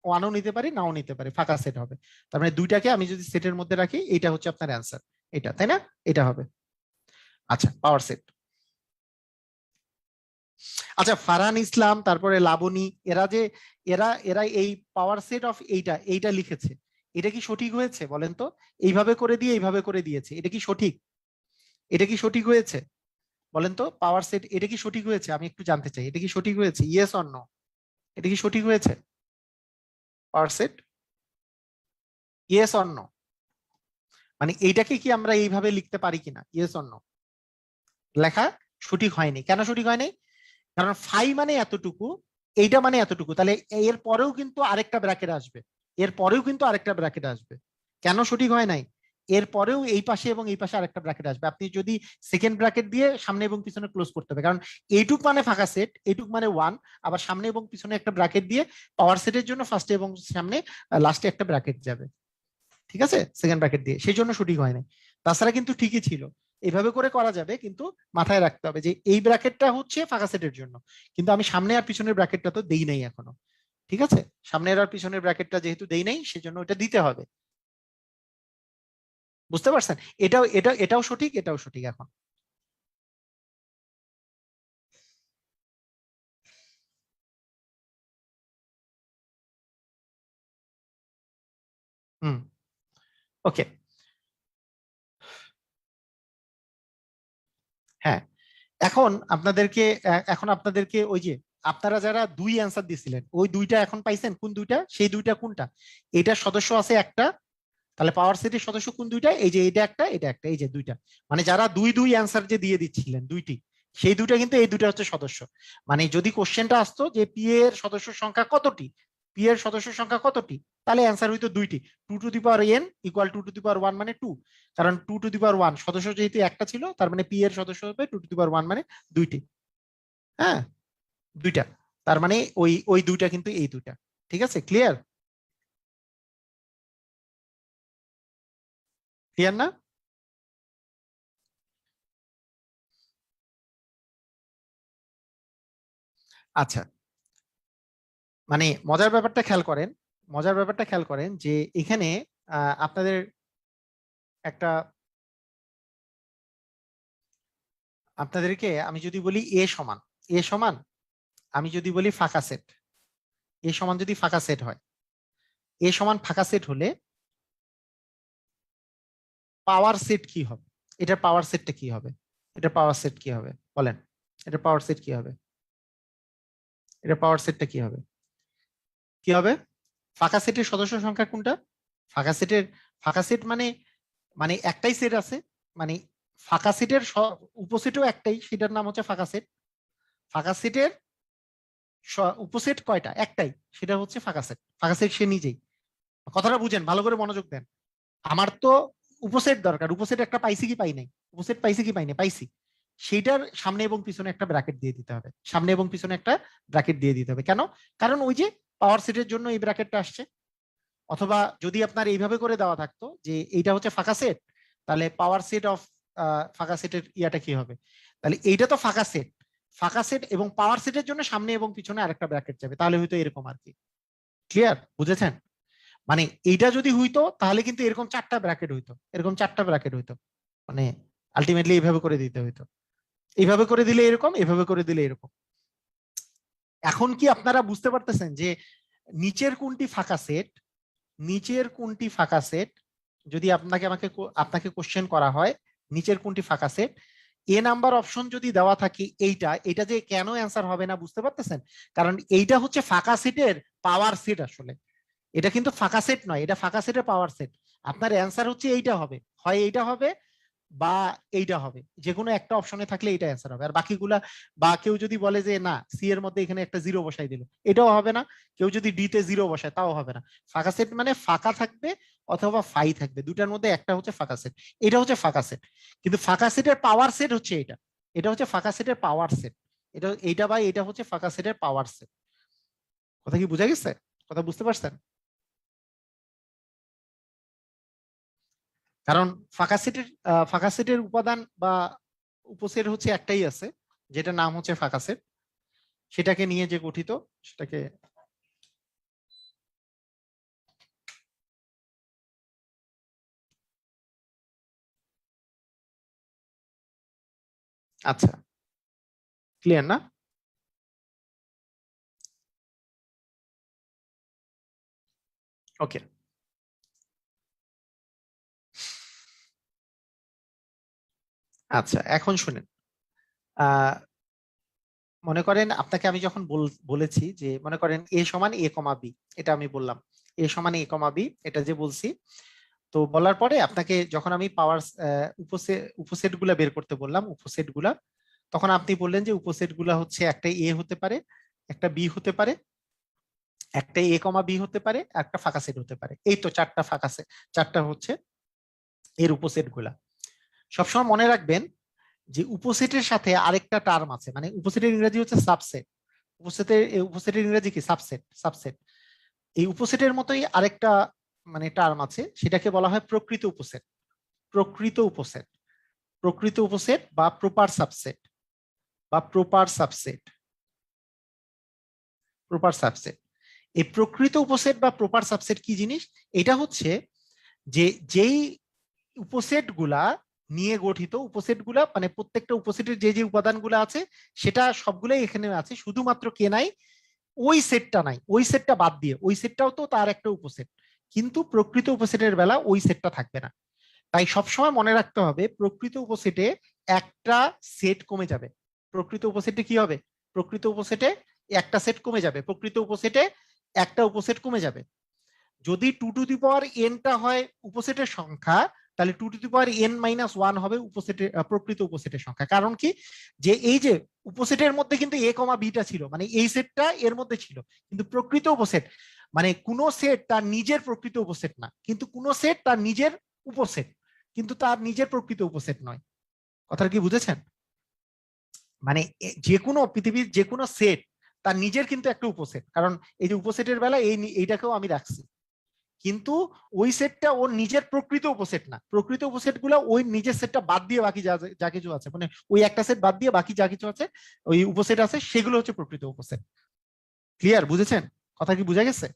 S1: 1ও নিতে পারি নাও নিতে পারি, ফাঁকা সেট হবে। তার মানে দুইটাকে আমি যদি সেটের মধ্যে রাখি এটা হচ্ছে আপনার অ্যান্সার, এটা, তাই না? এটা হবে। আচ্ছা, পাওয়ার সেট। আচ্ছা, ফারহান ইসলাম তারপরে লাবণী, এরা যে এরা এরা এই পাওয়ার সেট অফ এইটা এইটা লিখেছে, এটা কি সঠিক হয়েছে বলেন তো? এইভাবে করে দিয়ে এইভাবে করে দিয়েছে, এটা কি সঠিক? এটা কি সঠিক হয়েছে বলেন তো? পাওয়ার সেট এটা কি সঠিক হয়েছে? আমি একটু জানতে চাই, এটা কি সঠিক হয়েছে? Yes or no? এটা কি সঠিক হয়েছে power set? Yes or no? মানে এইটাকে কি আমরা এইভাবে লিখতে পারি কিনা? Yes or no? লেখা সঠিক হয়নি। কেন সঠিক হয়নি? কারণ ফাই মানে এতটুকু, এইটা মানে এতটুকু, তাহলে এর পরেও কিন্তু আরেকটা ব্র্যাকেট আসবে, এর পরেও কিন্তু আরেকটা ব্র্যাকেট আসবে। কেন সঠিক হয় নাই? এর পরেও এই পাশে এবং এই পাশে আরেকটা ব্র্যাকেট আসবে। আপনি যদি সেকেন্ড ব্র্যাকেট দিয়ে সামনে এবং পিছনে ক্লোজ করতে হবে, কারণ এইটুক মানে ফাঁকা সেট, এইটুক মানে 1, আবার সামনে এবং পিছনে একটা ব্র্যাকেট দিয়ে পাওয়ার সেটের জন্য ফার্স্টে এবং সামনে লাস্টে একটা ব্র্যাকেট যাবে, ঠিক আছে, সেকেন্ড ব্র্যাকেট দিয়ে, সেই জন্য সঠিক হয় নাই। তাছাড়া কিন্তু ঠিকই ছিল। এইভাবে করে করা যাবে, কিন্তু মাথায় রাখতে হবে যে এই ব্র্যাকেটটা হচ্ছে ফাঁকা সেটের জন্য, কিন্তু আমি সামনে আর পিছনের ব্র্যাকেটটা তো দেই নাই এখনো, ঠিক আছে? সামনের আর পিছনের ব্র্যাকেটটা যেহেতু দেই নাই সেজন্য ওটা দিতে হবে। বুঝতে পারছেন? এটাও সঠিক, এটাও সঠিক এখন। হুম, ওকে। হ্যাঁ, এখন আপনাদেরকে ওই যে আপনারা যারা 2 অ্যান্সার দিছিলেন ওই দুইটা এখন পাইছেন, কোন দুইটা? সেই দুইটা কোনটা? এটার সদস্য আছে একটা, তাহলে পাওয়ার সেটের সদস্য কোন দুইটা? এই যে এটা একটা, এটা একটা, এই যে দুইটা। মানে যারা 2 2 অ্যান্সার যে দিয়ে দিচ্ছিলেন দুইটি, সেই দুইটা কিন্তু এই দুইটা হচ্ছে সদস্য। মানে যদি কোশ্চেনটা আসতো যে পি এর সদস্য সংখ্যা কতটি, পি এর সদস্য সংখ্যা কতটি, তাহলে অ্যান্সার হইতো 2টি। 2n ইকুয়াল 2 মানে 2, কারণ 2 সদস্য যেহেতু একটা ছিল, তার মানে পি এর সদস্য হবে 2 মানে 2টি। হ্যাঁ, 2টা, তার মানে ওই ওই 2টা কিন্তু এই 2টা। ঠিক আছে, ক্লিয়ার? ক্লিয়ার না? আচ্ছা, মানে মজার ব্যাপারটা খেয়াল করেন, মজার ব্যাপারটা খেয়াল করেন যে এখানে আপনাদের একটা, আপনাদেরকে আমি যদি বলি এ সমান, এ সমান, আমি যদি বলি ফাঁকা সেট, এ সমান যদি ফাঁকা সেট হয়, এ সমান ফাঁকা সেট হলে পাওয়ার সেট কি হবে? এটার পাওয়ার সেটটা কি হবে? এটা পাওয়ার সেট কি হবে বলেন? এটা পাওয়ার সেট কি হবে? এটা পাওয়ার সেটটা কি হবে? কি হবে? ফাঁকা সেটের সদস্য সংখ্যা কোনটা? ফাঁকা সেটের, ফাঁকা সেট মানে, মানে একটাই সেট আছে, মানে ফাঁকা সেটের উপসেটও একটাই, সেটার নাম হচ্ছে ফাঁকা সেট। ফাঁকা সেটের উপসেট কয়টা? একটাই, সেটা হচ্ছে ফাঁকা সেট। ফাঁকা সেট সে নিজেই। কথাটা বুঝেন, ভালো করে মনোযোগ দেন। আমার তো উপসেট দরকার, উপসেট একটা পাইছি কি পাই নাই? উপসেট পাইছি কি পাই নাই? পাইছি। সেইটার সামনে এবং পিছনে একটা ব্র্যাকেট দিয়ে দিতে হবে, সামনে এবং পিছনে একটা ব্র্যাকেট দিয়ে দিতে হবে। কেন? কারণ ওই যে পাওয়ার সেটের জন্য এই ব্র্যাকেটটা আসছে। অথবা যদি আপনার এইভাবে করে দেওয়া থাকতো যে এইটা হচ্ছে ফাঁকা সেট, তাহলে পাওয়ার সেট অফ ফাঁকা সেটের ইয়াটা কি হবে? তাহলে এইটা তো ফাঁকা সেট, ফাঁকা সেট এবং পাওয়ার সেটের জন্য সামনে এবং পিছনে আরেকটা ব্র্যাকেট যাবে, তাহলে হয়তো এরকম আর কি। ক্লিয়ার? বুঝেছেন? মানে এইটা যদি হইতো তাহলে কিন্তু এরকম 4টা ব্র্যাকেট হইতো, এরকম 4টা ব্র্যাকেট হইতো, মানে আলটিমেটলি এইভাবে করে দিতে হইতো। এইভাবে করে দিলে এরকম, এভাবে করে দিলে এরকম। এখন কি আপনারা বুঝতে পারতেছেন যে নিচের কোনটি ফাঁকা সেট, নিচের কোনটি ফাঁকা সেট? যদি আপনাকে কোশ্চেন করা হয় নিচের কোনটি ফাঁকা সেট, এ নাম্বার অপশন যদি দেওয়া থাকে এইটা, এটা যে কেন অ্যান্সার হবে না বুঝতে পারতেছেন? কারণ এইটা হচ্ছে ফাঁকা সেটের পাওয়ার সেট আসলে। এটা কিন্তু ফাঁকা সেট নয়, এটা ফাঁকা সেটের পাওয়ার সেট। আপনার অ্যান্সার হচ্ছে এইটা হবে, হয় এইটা হবে বা এইটা হবে, যে কোনো একটা অপশনে থাকলে এইটা অ্যান্সার হবে। আর বাকিগুলা, বা কেউ যদি বলে যে না সি এর মধ্যে এখানে একটা জিরো বসাই দিল, এটাও হবে না। কেউ যদি ডি তে জিরো বসায় তাও হবে না। ফাঁকা সেট মানে ফাঁকা থাকবে অথবা ফাই থাকবে, দুটার মধ্যে একটা হচ্ছে ফাঁকা সেট। এটা হচ্ছে ফাঁকা সেট। কিন্তু ফাঁকা সেটের পাওয়ার সেট হচ্ছে এটা, এটা হচ্ছে ফাঁকা সেটের পাওয়ার সেট। এটা এইটা বা এটা হচ্ছে ফাঁকা সেটের পাওয়ার সেট। কথা কি বোঝা গেছে? কথা বুঝতে পারছেন? কারণ ফাঁকা সেটের উপাদান বা উপসেট হচ্ছে একটাই আছে, যেটা নাম হচ্ছে ফাঁকা সেট, সেটাকে নিয়ে যে গঠিত সেটাকে। আচ্ছা, ক্লিয়ার না? ওকে, আচ্ছা এখন শুনেন। আহ মনে করেন আপনাকে আমি যখন বলেছি যে মনে করেন এ সমান এ কমা বি, এটা আমি বললাম, এ সমান এ কমা বি, এটা যে বলছি, তো বলার পরে আপনাকে যখন আমি পাওয়ার উপসেট গুলা বের করতে বললাম, উপসেট গুলা, তখন আপনি বললেন যে উপসেট গুলা হচ্ছে একটা এ হতে পারে, একটা বি হতে পারে, একটা এ কমা বি হতে পারে, একটা ফাঁকা সেট হতে পারে। এই তো 4টা ফাঁকা সেট, 4টা হচ্ছে এর উপসেট গুলা। সবসময় মনে রাখবেন যে উপসেটের সাথে আরেকটা টার্ম আছে, মানে উপসেটের ইংরেজি হচ্ছে সাবসেট। উপসেটের ইংরেজি কি? Subset, subset. এই উপসেটের মতোই আরেকটা মানে টার্ম আছে, সেটাকে বলা হয় প্রকৃত উপসেট। প্রকৃত উপসেট, প্রকৃত উপসেট বা প্রপার সাবসেট, বা প্রপার সাবসেট, প্রপার সাবসেট। এই প্রকৃত উপসেট বা প্রপার সাবসেট কি জিনিস? এটা হচ্ছে যে যেই উপসেট গুলা নিয়ে গঠিত, উপসেট গুলা মানে প্রত্যেকটা উপসেটের যে যে উপাদানগুলো আছে সেটা সবগুলোই এখানে আছে, শুধুমাত্র কে নাই? ওই সেটটা নাই, ওই সেটটা বাদ দিয়ে, ওই সেটটাও তো তার একটা উপসেট, কিন্তু প্রকৃত উপসেটের বেলা ওই সেটটা থাকবে না। তাই সবসময় মনে রাখতে হবে প্রকৃত উপসেটে একটা সেট কমে যাবে। প্রকৃত উপসেটে কি হবে? প্রকৃত উপসেটে একটা সেট কমে যাবে, প্রকৃত উপসেটে একটা উপসেট কমে যাবে। যদি 2n টা হয় উপসেটের সংখ্যা, তাহলে 2n-1 হবে উপসেটের প্রকৃত উপসেটের সংখ্যা। কারণ কি? যে এই যে উপসেটের মধ্যে কিন্তু এ কমা বিটা ছিল, মানে এই সেটটা এর মধ্যে ছিল, কিন্তু প্রকৃত উপসেট মানে কোন সেট তার নিজের প্রকৃত উপসেট না, কিন্তু কোন সেট তার নিজের উপসেট, কিন্তু তার নিজের প্রকৃত উপসেট নয়। কথাটা কি বুঝেছেন? মানে যে কোনো পৃথিবীর যে কোনো সেট তার নিজের কিন্তু একটা উপসেট, কারণ এই যে উপসেটের বেলা এইটাকেও আমি রাখছি, কিন্তু ওই সেটটা ওর নিজের প্রকৃত উপসেট না। প্রকৃত উপসেট গুলো ওই নিজের সেটটা বাদ দিয়ে বাকি যা যা কিছু আছে, মানে ওই একটা সেট বাদ দিয়ে বাকি যা কিছু আছে ওই উপসেট আছে, সেগুলো হচ্ছে প্রকৃত উপসেট। ক্লিয়ার? বুঝেছেন? কথা কি বোঝা গেছে?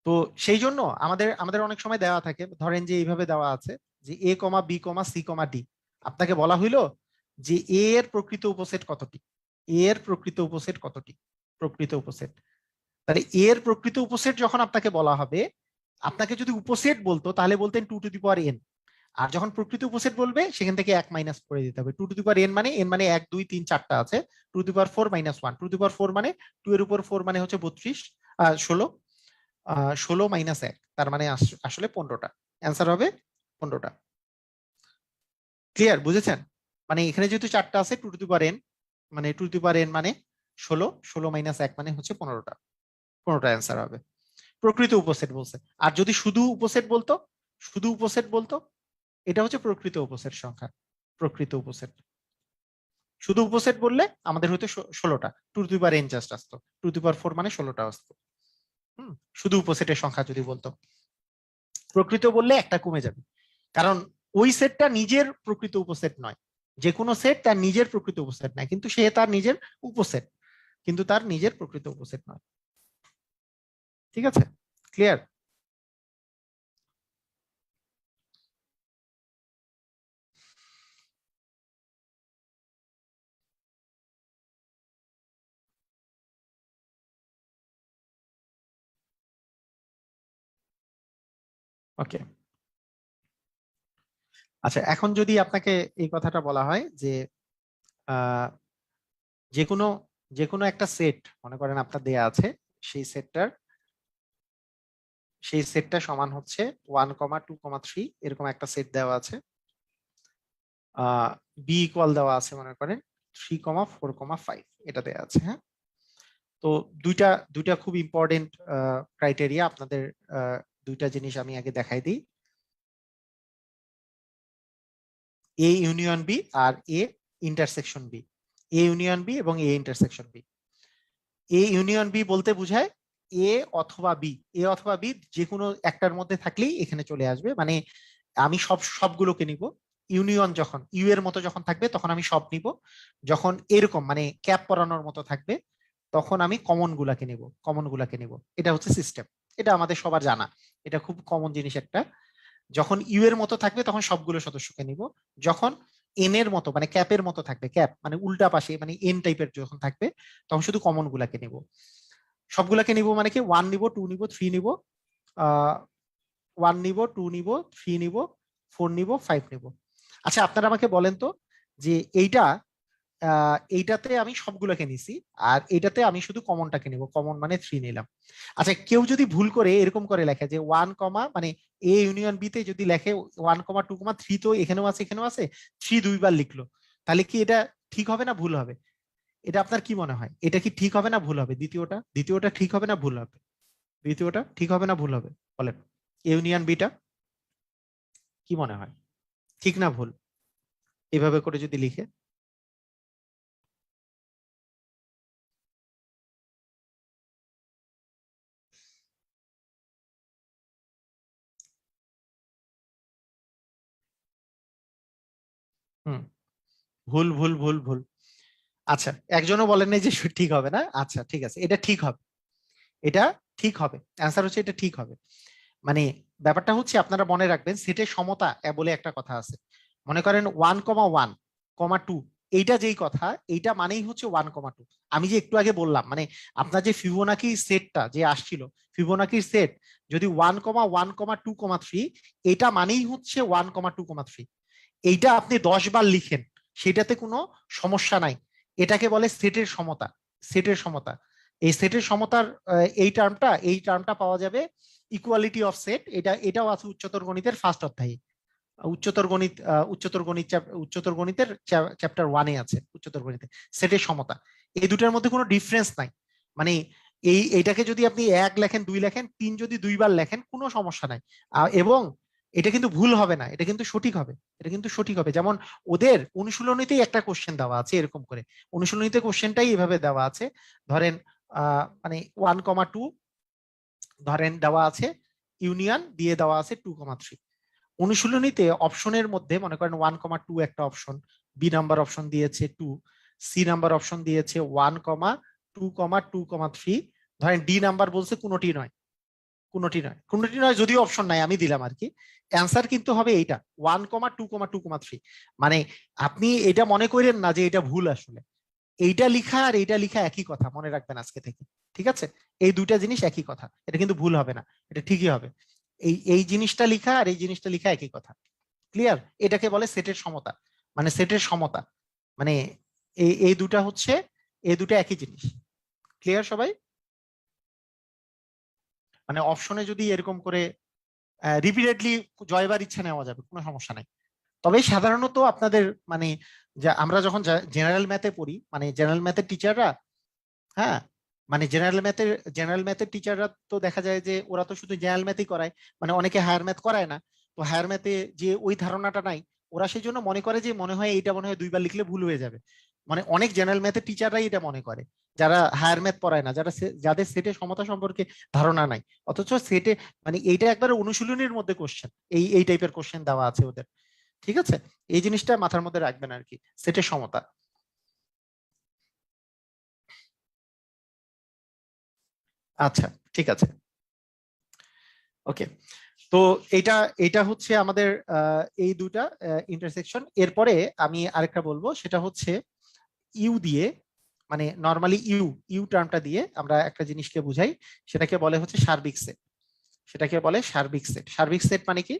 S1: তো সেই জন্য আমাদের আমাদের অনেক সময় দেওয়া থাকে, ধরেন যে এইভাবে দেওয়া আছে যে এ কমা B comma c comma D. আপনাকে বলা হইলো যে এ এর প্রকৃত উপসেট কতটি, এ এর প্রকৃত উপসেট কতটি, প্রকৃত উপসেট। তাহলে এর প্রকৃত উপসেট যখন আপনাকে বলা হবে, আপনাকে যদি উপসেট বলতো তাহলে বলতেন 2n। আর যখন প্রকৃত উপসেট বলবে সেখান থেকে 1 মাইনাস করে দিতে হবে। 2n মানে n মানে 1 2 3 4টা আছে, 2 মাইনাস 1, 2 মানে 2 এর উপর 4 মানে হচ্ছে 32, 16, 16 মাইনাস 1 তার মানে আসলে 15টা। অ্যান্সার হবে 15টা। ক্লিয়ার? বুঝেছেন? মানে এখানে যেহেতু 4টা আছে, 2n মানে 2n মানে 16, 16 মাইনাস 1 মানে হচ্ছে 15টা। 15টা অ্যান্সার হবে। প্রকৃত উপসেট বলছে। আর যদি শুধু উপসেট বলতো, শুধু উপসেট বলতো, এটা হচ্ছে প্রকৃত উপসেট সংখ্যা। প্রকৃত উপসেট, শুধু উপসেট বললে আমাদের হয়তো 16টা, 2n জাস্ট আসতো, 2 মানে 16টা আসতো। শুধু উপসেটের সংখ্যা যদি বলতো। প্রকৃত বললে একটা কমে যাবে, কারণ ওই সেটটা নিজের প্রকৃত উপসেট নয়। যে কোনো সেট তার নিজের প্রকৃত উপসেট নয়, কিন্তু সে তার নিজের উপসেট, কিন্তু তার নিজের প্রকৃত উপসেট নয়। ঠিক আছে? ক্লিয়ার? ওকে। আচ্ছা, এখন যদি আপনাকে এই কথাটা বলা হয় যে আহ যে কোনো যে কোনো একটা সেট মনে করেন আপনার দেয়া আছে, সেই সেটটার সেই সেটটা সমান হচ্ছে 1,2,3, এরকম একটা সেট দেওয়া আছে। বি ইকুয়াল দেওয়া আছে মনে করেন 3,4,5, এটা দেওয়া আছে। হ্যাঁ, তো দুইটা দুইটা খুব ইম্পর্টেন্ট ক্রাইটেরিয়া আপনাদের। দুইটা জিনিস আমি আগে দেখাই দিই, এ ইউনিয়ন বি আর A intersection B. A union B এবং A intersection B. A union B বলতে বোঝায় এ অথবা বি, এ অথবা বি যে কোনো একটার মধ্যে থাকলেই এখানে চলে আসবে। মানে আমি সবগুলোকে নিব। ইউনিয়ন যখন ইউ এর মতো যখন থাকবে তখন আমি সব নিব, যখন এরকম মানে ক্যাপ পরানোর মতো থাকবে তখন আমি কমন গুলাকে নিব, কমন গুলাকে নিব। এটা হচ্ছে সিস্টেম, এটা আমাদের সবার জানা, এটা খুব কমন জিনিস একটা। যখন ইউ এর মতো থাকবে তখন সবগুলো সদস্যকে নিব, যখন এন এর মতো মানে ক্যাপের মতো থাকবে, ক্যাপ মানে উল্টা পাশে মানে এন টাইপের যখন থাকবে তখন শুধু কমন গুলাকে নিব। সবগুলাকে নিব মানে কি, 1 নিব, 2 নিব, 3 নিব, 1 নিব, 2 নিব, 3 নিব, 4 নিব, 5 নিব। আচ্ছা, আপনারা আমাকে বলেন তো যে এইটাতে আমি সবগুলোকে নিছি, আর এইটাতে আমি শুধু কমনটাকে নিব, কমন মানে 3 নিলাম। আচ্ছা, কেউ যদি ভুল করে এরকম করে লেখে যে 1, মানে এ ইউনিয়ন বি তে যদি লেখে 1,2,3, তো এখানেও আছে এখানেও আছে, 3 দুইবার লিখলো, তাহলে কি এটা ঠিক হবে না ভুল হবে? এটা আপনার কি মনে হয়, এটা কি ঠিক হবে না ভুল হবে? দ্বিতীয়টা দ্বিতীয়টা ঠিক হবে না ভুল হবে? দ্বিতীয়টা ঠিক হবে না ভুল হবে? বলেন, ইউনিয়ন বিটা কি মনে হয়, ঠিক না ভুল এভাবে করে যদি লিখে? হুম, ভুল ভুল ভুল ভুল। আচ্ছা, একজনও বলেন নাই যে ঠিক হবে না। আচ্ছা ঠিক আছে, এটা ঠিক হবে, এটা ঠিক হবে। অ্যান্সার হচ্ছে এটা ঠিক হবে। মানে ব্যাপারটা হচ্ছে আপনারা মনে রাখবেন, সেটের সমতা বলে একটা কথা আছে। মনে করেন 1,1,2, এইটা যেই কথা, এইটা মানেই হচ্ছে 1,2। আমি যে একটু আগে বললাম, মানে আপনার যে ফিবোনাকি সেটটা যে আসছিল, ফিবোনাকির সেট যদি 1,1,2,3, এটা মানেই হচ্ছে 1,2,3। এইটা আপনি 10 বার লিখেন, সেটাতে কোনো সমস্যা নাই। এটাকে বলে সেটের সমতা। সেটের সমতা, এই সেটের সমতার এই টার্মটা পাওয়া যাবে ইকুয়ালিটি অফ সেট। এটাও আছে উচ্চতর গণিতের ফার্স্ট অধ্যায়ে। উচ্চতর গণিতের চ্যাপ্টার 1-এ আছে, উচ্চতর গণিতে সেটের সমতা। এই দুটার মধ্যে কোনো ডিফারেন্স নাই। মানে এইটাকে যদি আপনি 1 লেখেন, 2 লেখেন, 3 যদি 2 বার লেখেন কোনো সমস্যা নাই। এবং এটা কিন্তু ভুল হবে না, এটা কিন্তু সঠিক হবে, এটা কিন্তু সঠিক হবে। যেমন ওদের অনুশীলনীতেই একটা কোশ্চেন দেওয়া আছে এরকম করে, অনুশীলনীতে কোশ্চেনটাই এভাবে দেওয়া আছে। ধরেন মানে 1,2 ধরেন দেওয়া আছে, ইউনিয়ন দিয়ে দেওয়া আছে 2,3। অনুশীলনীতে অপশনের মধ্যে মনে করেন 1,2 একটা অপশন, বি নাম্বার অপশন দিয়েছে 2, সি নাম্বার অপশন দিয়েছে 1,2,2,3, ধরেন ডি নাম্বার বলছে কোনোটি নয়, কোনোটি নয়, কোনোটি নয় যদিও অপশন নাই আমি দিলাম আর কি। অ্যান্সার কিন্তু হবে এইটা 1,2,2,3। মানে আপনি এটা মনে করেন না যে এটা ভুল, আসলে এইটা লিখা আর এইটা লিখা একই কথা, মনে রাখবেন আজকে থেকে। ঠিক আছে, এই দুইটা জিনিস একই কথা, এটা কিন্তু ভুল হবে না, এটা ঠিকই হবে। এই এই জিনিসটা লিখা আর এই জিনিসটা লিখা একই কথা। ক্লিয়ার? এটাকে বলে সেটের সমতা, মানে সেটের সমতা। মানে এই দুটা হচ্ছে, এই দুটা একই জিনিস। ক্লিয়ার সবাই? মানে অপশনে যদি এরকম করে রিপিটেডলি জয়বার ইচ্ছা নেওয়া যাবে, কোনো সমস্যা নাই। তবে সাধারণত আপনাদের মানে যা আমরা যখন জেনারেল ম্যাথে পড়ি, মানে জেনারেল ম্যাথের টিচাররা, হ্যাঁ, মানে জেনারেল ম্যাথের টিচাররা তো দেখা যায় যে ওরা তো শুধু জেনারেল ম্যাথই করায়, মানে অনেকে হায়ার ম্যাথ করায় না। তো হায়ার ম্যাথে যে ওই ধারণাটা নাই, ওরা সেই জন্য মনে করে যে মনে হয় এইটা মনে হয় 2 বার লিখলে ভুল হয়ে যাবে। মানে অনেক জেনারেল ম্যাথের টিচাররাই এটা মনে করে, যারা হায়ার ম্যাথ পড়ায় না, যাদের সেটে সমতা সম্পর্কে ধারণা নাই। অথচ সেটে মানে এইটা একবারে অনুশীলনীর মধ্যে কোশ্চেন, এই টাইপের কোশ্চেন দেওয়া আছে ওদের। ঠিক আছে, এই জিনিসটা মাথার মধ্যে রাখবেন আর কি, সেটের সমতা। আচ্ছা, ঠিক আছে, ওকে। তো এটা এটা হচ্ছে আমাদের এই দুটা ইন্টারসেকশন। এরপরে আমি আরেকটা বলবো, সেটা হচ্ছে ইউ দিয়ে, মানে নর্মালি ইউ ইউ টার্মটা দিয়ে আমরা একটা জিনিসকে বুঝাই, সেটাকে বলে হচ্ছে সার্বিক সেট। সেটাকে বলে সার্বিক সেট। সার্বিক সেট মানে কি?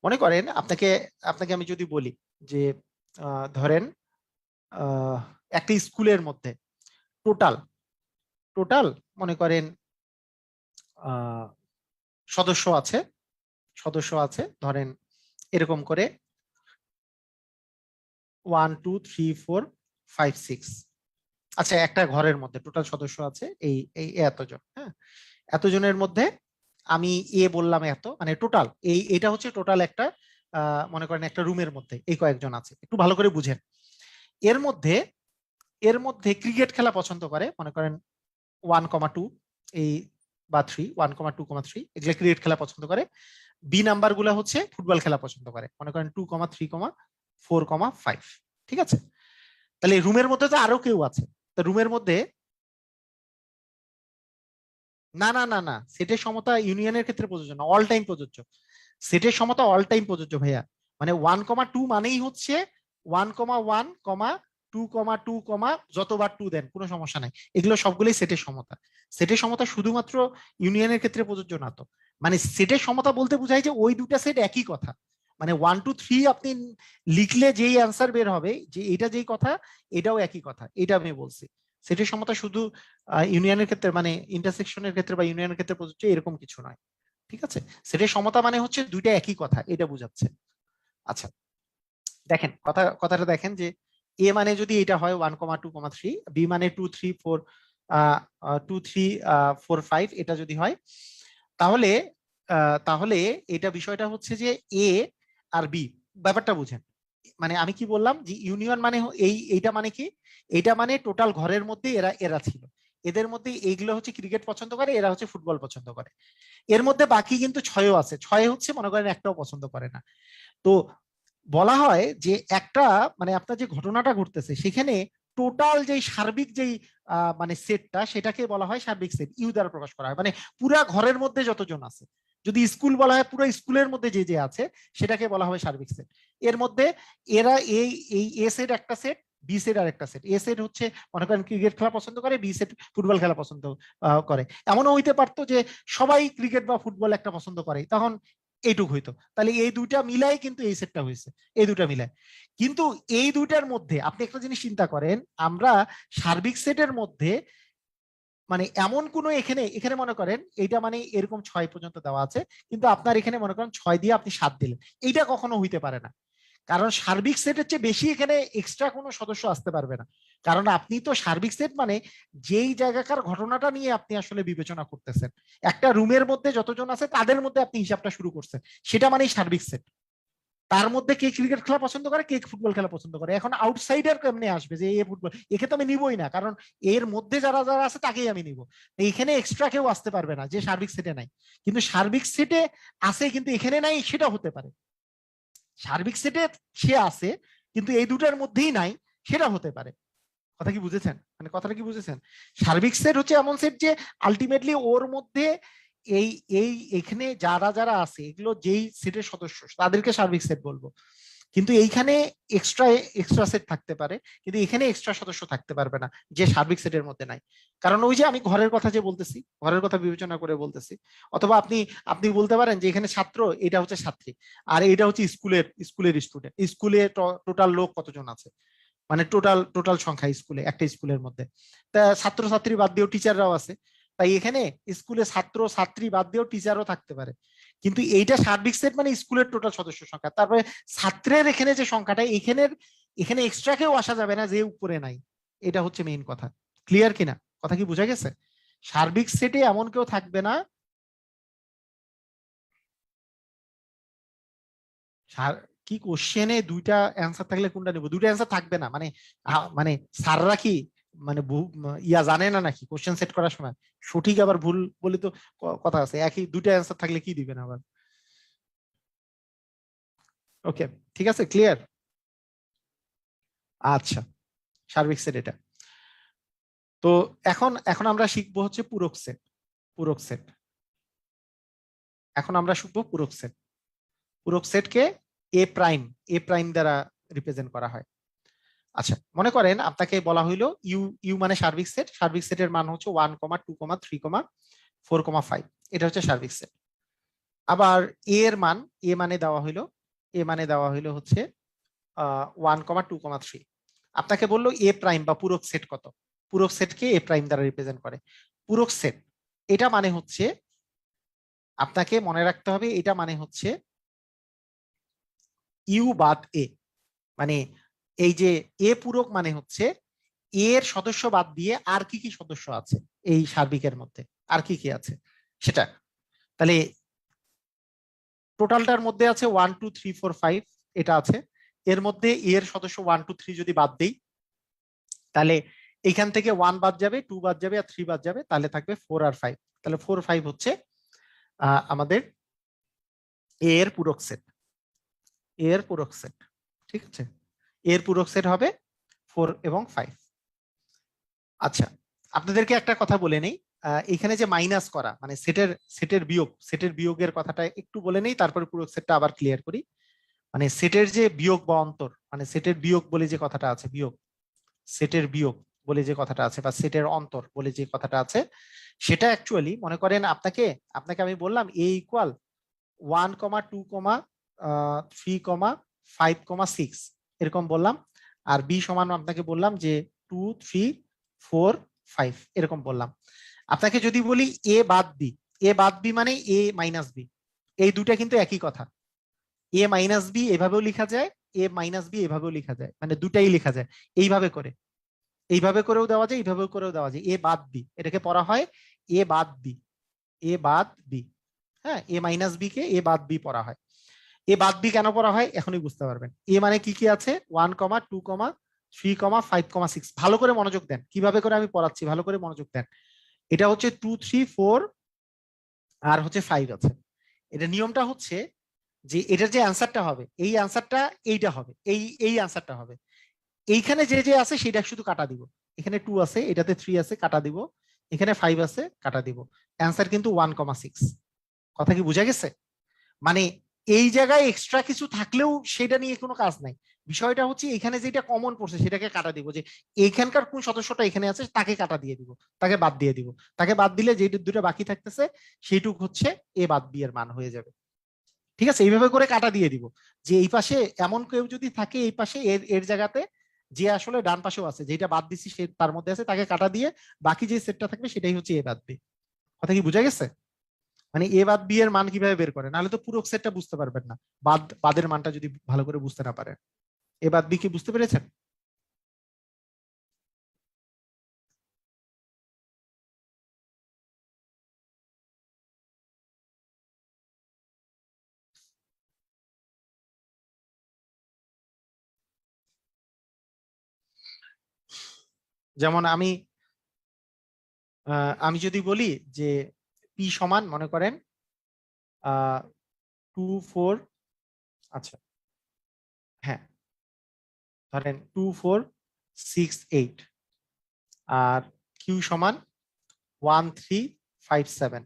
S1: মনে করেন আপনাকে আপনাকে আমি যদি বলি যে ধরেন একটা স্কুলের মধ্যে টোটাল টোটাল মনে করেন আহ সদস্য আছে, ধরেন এরকম করে 1 2 3 4 5 6। আচ্ছা, একটা ঘরের মধ্যে টোটাল সদস্য আছে এই এই এতজন, হ্যাঁ। এতজনের মধ্যে আমি এ বললাম এত, মানে টোটাল এটা হচ্ছে টোটাল একটা মনে করেন একটা রুমের মধ্যে এই কয়েকজন আছে, একটু ভালো করে বুঝেন। এর মধ্যে ক্রিকেট খেলা পছন্দ করে মনে করেন 1,2 এই বা 3, 1,2,3 এগুলো ক্রিকেট খেলা পছন্দ করে। বি নাম্বার গুলা হচ্ছে ফুটবল খেলা পছন্দ করে মনে করেন 2,3,4,5। ঠিক আছে, তাহলে রুমের মধ্যে তো আরো কেউ আছে। তো রুমের মধ্যে না না না না, সেটের সমতা ইউনিয়নের ক্ষেত্রে প্রযোজ্য না, অল টাইম প্রযোজ্য। সেটের সমতা অল টাইম প্রযোজ্য ভাইয়া। মানে 1,2 মানেই হচ্ছে 1,1,2,2, যতবার 2 দেন কোনো সমস্যা নাই, এগুলো সবগুলোই সেটের সমতা। সেটের সমতা শুধুমাত্র ইউনিয়নের ক্ষেত্রে প্রযোজ্য না তো। মানে সেটের সমতা বলতে বোঝায় যে ওই দুটা সেট একই কথা। মানে 1 2 3 আপনি লিখলে যেই অ্যান্সার বের হবে, যে এটা যেই কথা, এটাও একই কথা, এটা আমি বলছি। সেটের সমতা শুধু ইউনিয়নের ক্ষেত্রে মানে ইন্টারসেকশনের ক্ষেত্রে বা ইউনিয়নের ক্ষেত্রে প্রযোজ্য এরকম কিছু নয়। ঠিক আছে, সেটের সমতা মানে হচ্ছে দুইটা একই কথা, এটা বোঝাচ্ছে। আচ্ছা, দেখেন কথাটা দেখেন যে এ মানে যদি এটা হয় 1,2,3, বি মানে 2 3 4 2 3 4 5, এটা যদি হয়, তাহলে তাহলে এটা বিষয়টা হচ্ছে যে এ আর বি, ব্যাপারটা বুঝেন। মানে আমি কি বললাম যে ইউনিয়ন মানে এইটা মানে কি, এইটা মানে টোটাল ঘরের মধ্যে এরা এরা ছিল, এদের মধ্যে এইগুলো হচ্ছে ক্রিকেট পছন্দ করে, এরা হচ্ছে ফুটবল পছন্দ করে। এর মধ্যে বাকি কিন্তু 6ও আছে, 6 হচ্ছে মনে করেন একটাও পছন্দ করে না। তো বলা হয় যে একটা মানে আপনার যে ঘটনাটা ঘটতেছে সেখানে টোটাল যেই সার্বিক যেই মানে সেটটা, সেটাকে বলা হয় সার্বিক সেট, ইউ দ্বারা প্রকাশ করা হয়। মানে পুরা ঘরের মধ্যে যতজন আছে, যদি স্কুল বলা হয় পুরো স্কুলের মধ্যে যে যে আছে সেটাকে বলা হবে সার্বিক সেট। এর মধ্যে এরা এই এই এ সেট একটা সেট, বি সেট আর একটা সেট। এ সেট হচ্ছে মনে করেন ক্রিকেট খেলা পছন্দ করে, বি সেট ফুটবল খেলা পছন্দ করে। এমনও হইতে পারতো যে সবাই ক্রিকেট বা ফুটবল একটা পছন্দ করে, তখন এইটুক হইতো। তাহলে এই দুইটা মিলাই কিন্তু এই সেটটা হয়েছে, এই দুইটা মিলাই। কিন্তু এই দুইটার মধ্যে আপনি একটা জিনিস চিন্তা করেন, আমরা সার্বিক সেটের মধ্যে মানে এমন কোনো এখানে এখানে মনে করেন এইটা মানে এরকম 6 পর্যন্ত দেওয়া আছে, কিন্তু আপনার এখানে মনে করেন 6 দিয়ে আপনি 7 দিলেন, এইটা কখনো হইতে পারে না। কারণ সার্বিক সেটের চেয়ে বেশি এখানে এক্সট্রা কোনো সদস্য আসতে পারবে না। কারণ আপনি তো সার্বিক সেট মানে যেই জায়গাকার ঘটনাটা নিয়ে আপনি আসলে বিবেচনা করতেছেন, একটা রুমের মধ্যে যতজন আছে তাদের মধ্যে আপনি হিসাবটা শুরু করছেন, সেটা মানেই সার্বিক সেট। তার মধ্যে কে ক্রিকেট খেলা পছন্দ করে, কে ফুটবল খেলা পছন্দ করে, এখন আউটসাইডার কেমনে আসবে যে এ ফুটবল, একে তো আমি নিবই না, কারণ এর মধ্যে যারা যারা আছে তাকেই আমি নিব। এখানে এক্সট্রা কেউ আসতে পারবে না যে সার্বিক সেটে নাই। কিন্তু সার্বিক সেটে আছে কিন্তু এখানে নাই, সেটা হতে পারে। সার্বিক সেটে সে আছে কিন্তু এই দুটার মধ্যেই নাই, সেটা হতে পারে। কথা কি বুঝেছেন? মানে কথাটা কি বুঝেছেন? সার্বিক সেট হচ্ছে এমন সেট যে আলটিমেটলি ওর মধ্যে এই এই এখানে যারা যারা আছে এগুলো যেই সেটের সদস্য তাদেরকে সার্বিক সেট বলবো। কিন্তু এইখানে এক্সট্রা এক্সট্রা সেট থাকতে পারে, কিন্তু এখানে এক্সট্রা সদস্য থাকতে পারবে না যে সার্বিক সেটের মধ্যে নাই। কারণ ওই যে আমি ঘরের কথা যে বলতেছি, ঘরের কথা বিবেচনা করে বলতেছি। অথবা আপনি আপনি বলতে পারেন যে এখানে ছাত্র, এটা হচ্ছে ছাত্রী, আর এটা হচ্ছে স্কুলের স্টুডেন্ট। স্কুলে টোটাল লোক কতজন আছে, মানে টোটাল টোটাল সংখ্যা স্কুলে, একটা স্কুলের মধ্যে তা ছাত্রছাত্রী বাদ দিয়েও টিচাররাও আছে। তাই এখানে স্কুলে ছাত্র ছাত্রী বাদ দিয়েও টিচারও থাকতে পারে। কিন্তু এইটা সার্বিক সেট মানে স্কুলের টোটাল সদস্য সংখ্যা। তারপরে ছাত্রের এখানে যে সংখ্যাটা, এখানে এক্সট্রা কেউ আসা যাবে না যে উপরে নাই। এটা হচ্ছে মেইন কথা। ক্লিয়ার কিনা? কথা কি বোঝা গেছে? সার্বিক সেটে এমন কেউ থাকবে না। কি কোশ্চেনে দুইটা অ্যান্সার থাকলে কোনটা নেব? দুইটা অ্যান্সার থাকবে না মানে মানে স্যাররা কি মানে ইয়া জানে না নাকি কোশ্চেন সেট করার সময় সঠিক আবার ভুল বলে তো কথা আছে, একই দুইটা অ্যান্সার থাকলে কি দিবেন আবার? ওকে, ঠিক আছে, ক্লিয়ার। আচ্ছা, সার্বিক সেট এটা। তো এখন এখন আমরা শিখবো হচ্ছে পূরক সেট। পূরক সেট, এখন আমরা শিখবো পূরক সেট। পূরক সেটকে এ প্রাইম দ্বারা রিপ্রেজেন্ট করা হয়। আচ্ছা, মনে করেন আপনাকে বলা হইলো ইউ ইউ মানে সার্বিক সেট, সার্বিক সেটের মান হচ্ছে 1,2,3,4,5, এটা হচ্ছে সার্বিক সেট। আবার এর মান, এ মানে দেওয়া হইলো হচ্ছে 1,2,3। আপনাকে বললো এ প্রাইম বা পূরক সেট কত। পূরক সেটকে এ প্রাইম দ্বারা রিপ্রেজেন্ট করে। পূরক সেট এটা মানে হচ্ছে, আপনাকে মনে রাখতে হবে, এটা মানে হচ্ছে ইউ বাদ এ। মানে এই যে এ পূরক মানে হচ্ছে এর সদস্য বাদ দিয়ে আর কি কি সদস্য আছে এই সার্বিকের মধ্যে, আর কি কি আছে সেটা। তাহলে টোটালটার মধ্যে আছে 1, 2, 3, 4, 5, এটা আছে। এর মধ্যে এর সদস্য 1, 2, 3 যদি বাদ দেই, তাহলে এখান থেকে 1 বাদ যাবে, 2 বাদ যাবে, আর 3 বাদ যাবে, তাহলে থাকবে 4 আর 5। তাহলে 4, 5 হচ্ছে আমাদের এর পূরক সেট। এর পূরক সেট, ঠিক আছে, এর পূরক সেট হবে 4 এবং 5। আচ্ছা, আপনাদেরকে একটা কথা বলে নেই, এখানে যে মাইনাস করা মানে সেটের বিয়োগের কথাটা একটু বলে নেই, তারপরে পুরো সেটটা আবার ক্লিয়ার করি। মানে সেটের যে বিয়োগ বা অন্তর, মানে সেটের বিয়োগ বলে যে কথাটা আছে, সেটের বিয়োগ বলে যে কথাটা আছে, বা সেটের অন্তর বলে যে কথাটা আছে, সেটা অ্যাকচুয়ালি মনে করেন আপনাকে আপনাকে আমি বললাম এ ইকুয়াল 1, 2, 3, 5, এরকম বললাম। আর বি সমান আপনাকে বললাম যে 2, 3, 4, 5 এরকম বললাম। আপনাকে যদি বলি এ বাদ বি মানে এ মাইনাস বি, এই দুটা কিন্তু একই কথা। এ মাইনাস বি এভাবেও লেখা যায়, এ মাইনাস বি এভাবেও লেখা যায়, মানে দুটাই লেখা যায় এইভাবে করে। এইভাবে করেও দেওয়া যায়, এইভাবে করেও দেওয়া যায়। এ বাদ বি এটাকে পড়া হয় এ বাদ বি, এ বাদ বি। হ্যাঁ, এ মাইনাস বি কে এ বাদ বি পড়া হয়। এ বাদ বি কেন পড়া হয় এখনই বুঝতে পারবেন। এ মানে কি কি আছে, 1, 2, 3, 5, 6। ভালো করে মনোযোগ দেন, কিভাবে করে আমি পড়াচ্ছি ভালো করে মনোযোগ দেন। এটা হচ্ছে 2, 3, 4 আর হচ্ছে 5 আছে। এটা নিয়মটা হচ্ছে যে এটার যে অ্যান্সারটা হবে, এই অ্যান্সারটা এইটা হবে, এই অ্যান্সারটা হবে। এইখানে যে যে আছে সেটা শুধু কাটা দিব। এখানে 2 আছে, এটাতে 3 আছে, কাটা দিব। এখানে 5 আছে, কাটা দিব। অ্যান্সার কিন্তু 1,6। কথা কি বোঝা গেছে? মানে এই জায়গায় এক্সট্রা কিছু থাকলেও সেটা নিয়ে কোনো কাজ নাই। বিষয়টা হচ্ছে এখানে যেটা কমন পড়ছে সেটাকে কাটা দিব, যে এইখানকার কোন সদস্যটা এখানে আছে তাকে কাটা দিয়ে দিব, তাকে বাদ দিয়ে দিব। তাকে বাদ দিলে যে দুটো বাকি থাকতেছে সেইটুক হচ্ছে এ বাদ বি এর মান হয়ে যাবে। ঠিক আছে, এইভাবে করে কাটা দিয়ে দিব। যে এই পাশে এমন কেউ যদি থাকে এই পাশে এর এর জায়গাতে, যে আসলে ডান পাশেও আছে, যেটা বাদ দিছি সে তার মধ্যে আছে, তাকে কাটা দিয়ে বাকি যে সেটটা থাকবে সেটাই হচ্ছে এ বাদ বি। কথা কি বোঝা গেছে? মানে এ বাদ বি এর মান কিভাবে বের করে, নাহলে তো পুরো সেটটা বুঝতে পারবেন না, বাদের মানটা যদি ভালো করে বুঝতে না পারেন। এ বাদ বি কি বুঝতে পেরেছেন? যেমন আমি যদি বলি যে পি সমান মনে করেন 2 4, আচ্ছা হ্যাঁ, ধরেন 2 4 6 8, আর কিউ সমান 1 3 5 7,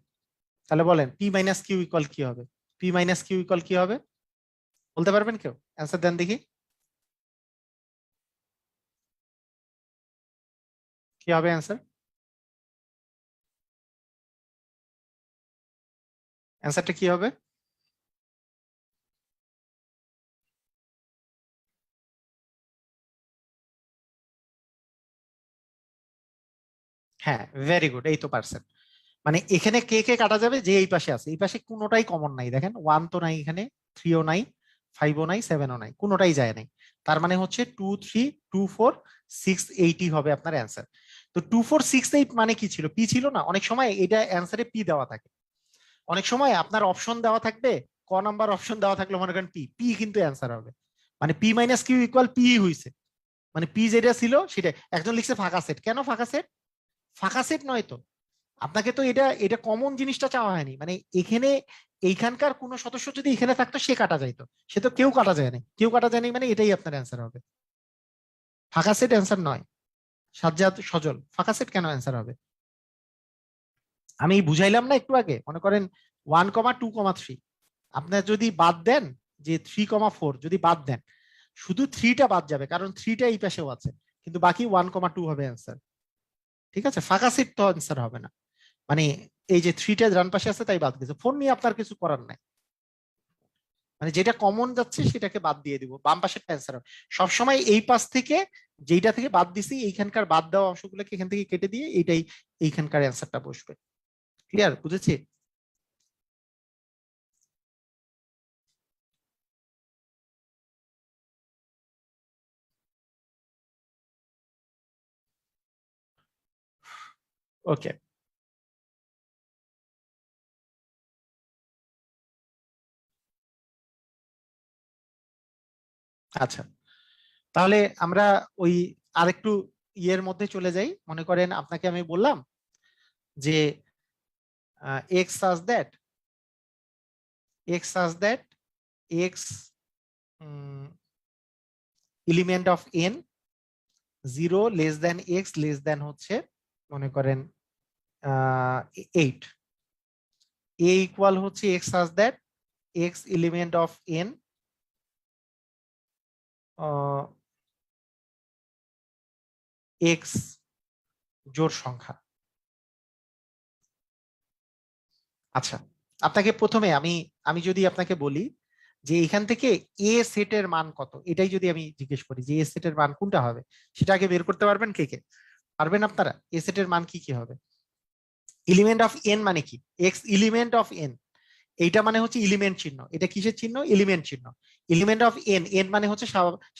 S1: তাহলে বলেন পি মাইনাস কিউ ইকুয়াল কি হবে? পি মাইনাস কিউ ইকুয়াল কি হবে বলতে পারবেন কেউ? অ্যান্সার দেন দেখি, কি হবে অ্যান্সার? অ্যান্সারটা কি হবে? হ্যাঁ, ভেরি গুড, এই তো পারছেন। মানে এখানে কে কে কাটা যাবে, যে এই পাশে আছে, এই পাশে কোনোটাই কমন নাই, দেখেন 1 তো নাই এখানে, 3ও নাই, 5ও নাই, 7ও নাই, কোনোটাই যায় নাই। তার মানে হচ্ছে 2 3 2 4 6 8 হবে আপনার অ্যান্সার। তো 2 4 6 8 মানে কি ছিল? পি ছিল না? অনেক সময় এটা অ্যান্সারে পি দেওয়া থাকে, অনেক সময় আপনার অপশন দেওয়া থাকবে, ক নাম্বার অপশন দেওয়া থাকলে মনে করেন পি, পি কিন্তু অ্যান্সার হবে। মানে P minus Q equal P হইছে, মানে পি যেটা ছিল সেটা। একজন লিখছে ফাঁকা সেট, কেন ফাঁকা সেট? ফাঁকা সেট নয় তো, আপনাকে তো এটা এটা কমন জিনিসটা চাওয়া হয়নি, মানে এখানে এইখানকার কোন সদস্য যদি এখানে থাকতো সে কাটা যাইতো, সে তো কেউ কাটা যায়নি, কেউ কাটা যায়নি, মানে এটাই আপনার অ্যান্সার হবে। ফাঁকা সেট অ্যান্সার নয়। সাজ্জাদ সজল, ফাঁকা সেট কেন অ্যান্সার হবে? আমি বুঝাইলাম না একটু আগে, মনে করেন 1 2 3, আপনার যদি বাদ দেন, যে 3 4 যদি বাদ দেন, শুধু থ্রিটা বাদ যাবে, কারণ থ্রিটা এই পাশেও আছে, কিন্তু বাকি 1 2 হবে অ্যান্সার। ঠিক আছে, ফাঁকা সেট তো অ্যান্সার হবে না। মানে এই যে থ্রিটা ডান পাশে আছে তাই বাদ গেছে, ফোন নিয়ে আপনার কিছু করার নাই। মানে যেটা কমন যাচ্ছে সেটাকে বাদ দিয়ে দিব, বাম পাশের অ্যান্সার হবে। সবসময় এই পাশ থেকে যেটা থেকে বাদ দিছি এইখানকার বাদ দেওয়া অংশগুলোকে এখান থেকে কেটে দিয়ে এইটাই এইখানকার অ্যান্সারটা বসবে। ক্লিয়ার? বুঝেছি? ওকে, আচ্ছা, তাহলে আমরা ওই আরেকটু ইয়ের মধ্যে চলে যাই। মনে করেন আপনাকে আমি বললাম যে x such that, x such that x element of N 0 < x হচ্ছে মনে করেন 8, এ ইকুয়াল হচ্ছে x such that x element of N x জোড় সংখ্যা। আচ্ছা, আপনাকে প্রথমে আমি আমি যদি আপনাকে বলি যে এখান থেকে এ সেটের মান কত, এটাই যদি আমি জিজ্ঞেস করি যে এ সেটের মান কোনটা হবে, সেটা আগে বের করতে পারবেন কে কে? পারবেন আপনারা? এ সেটের মান কি কি হবে? এলিমেন্ট অফ এন মানে কি? এক্স এলিমেন্ট অফ এন, এইটা মানে হচ্ছে এলিমেন্ট চিহ্ন, এটা কিসের চিহ্ন? এলিমেন্ট চিহ্ন। এলিমেন্ট অফ এন, এন মানে হচ্ছে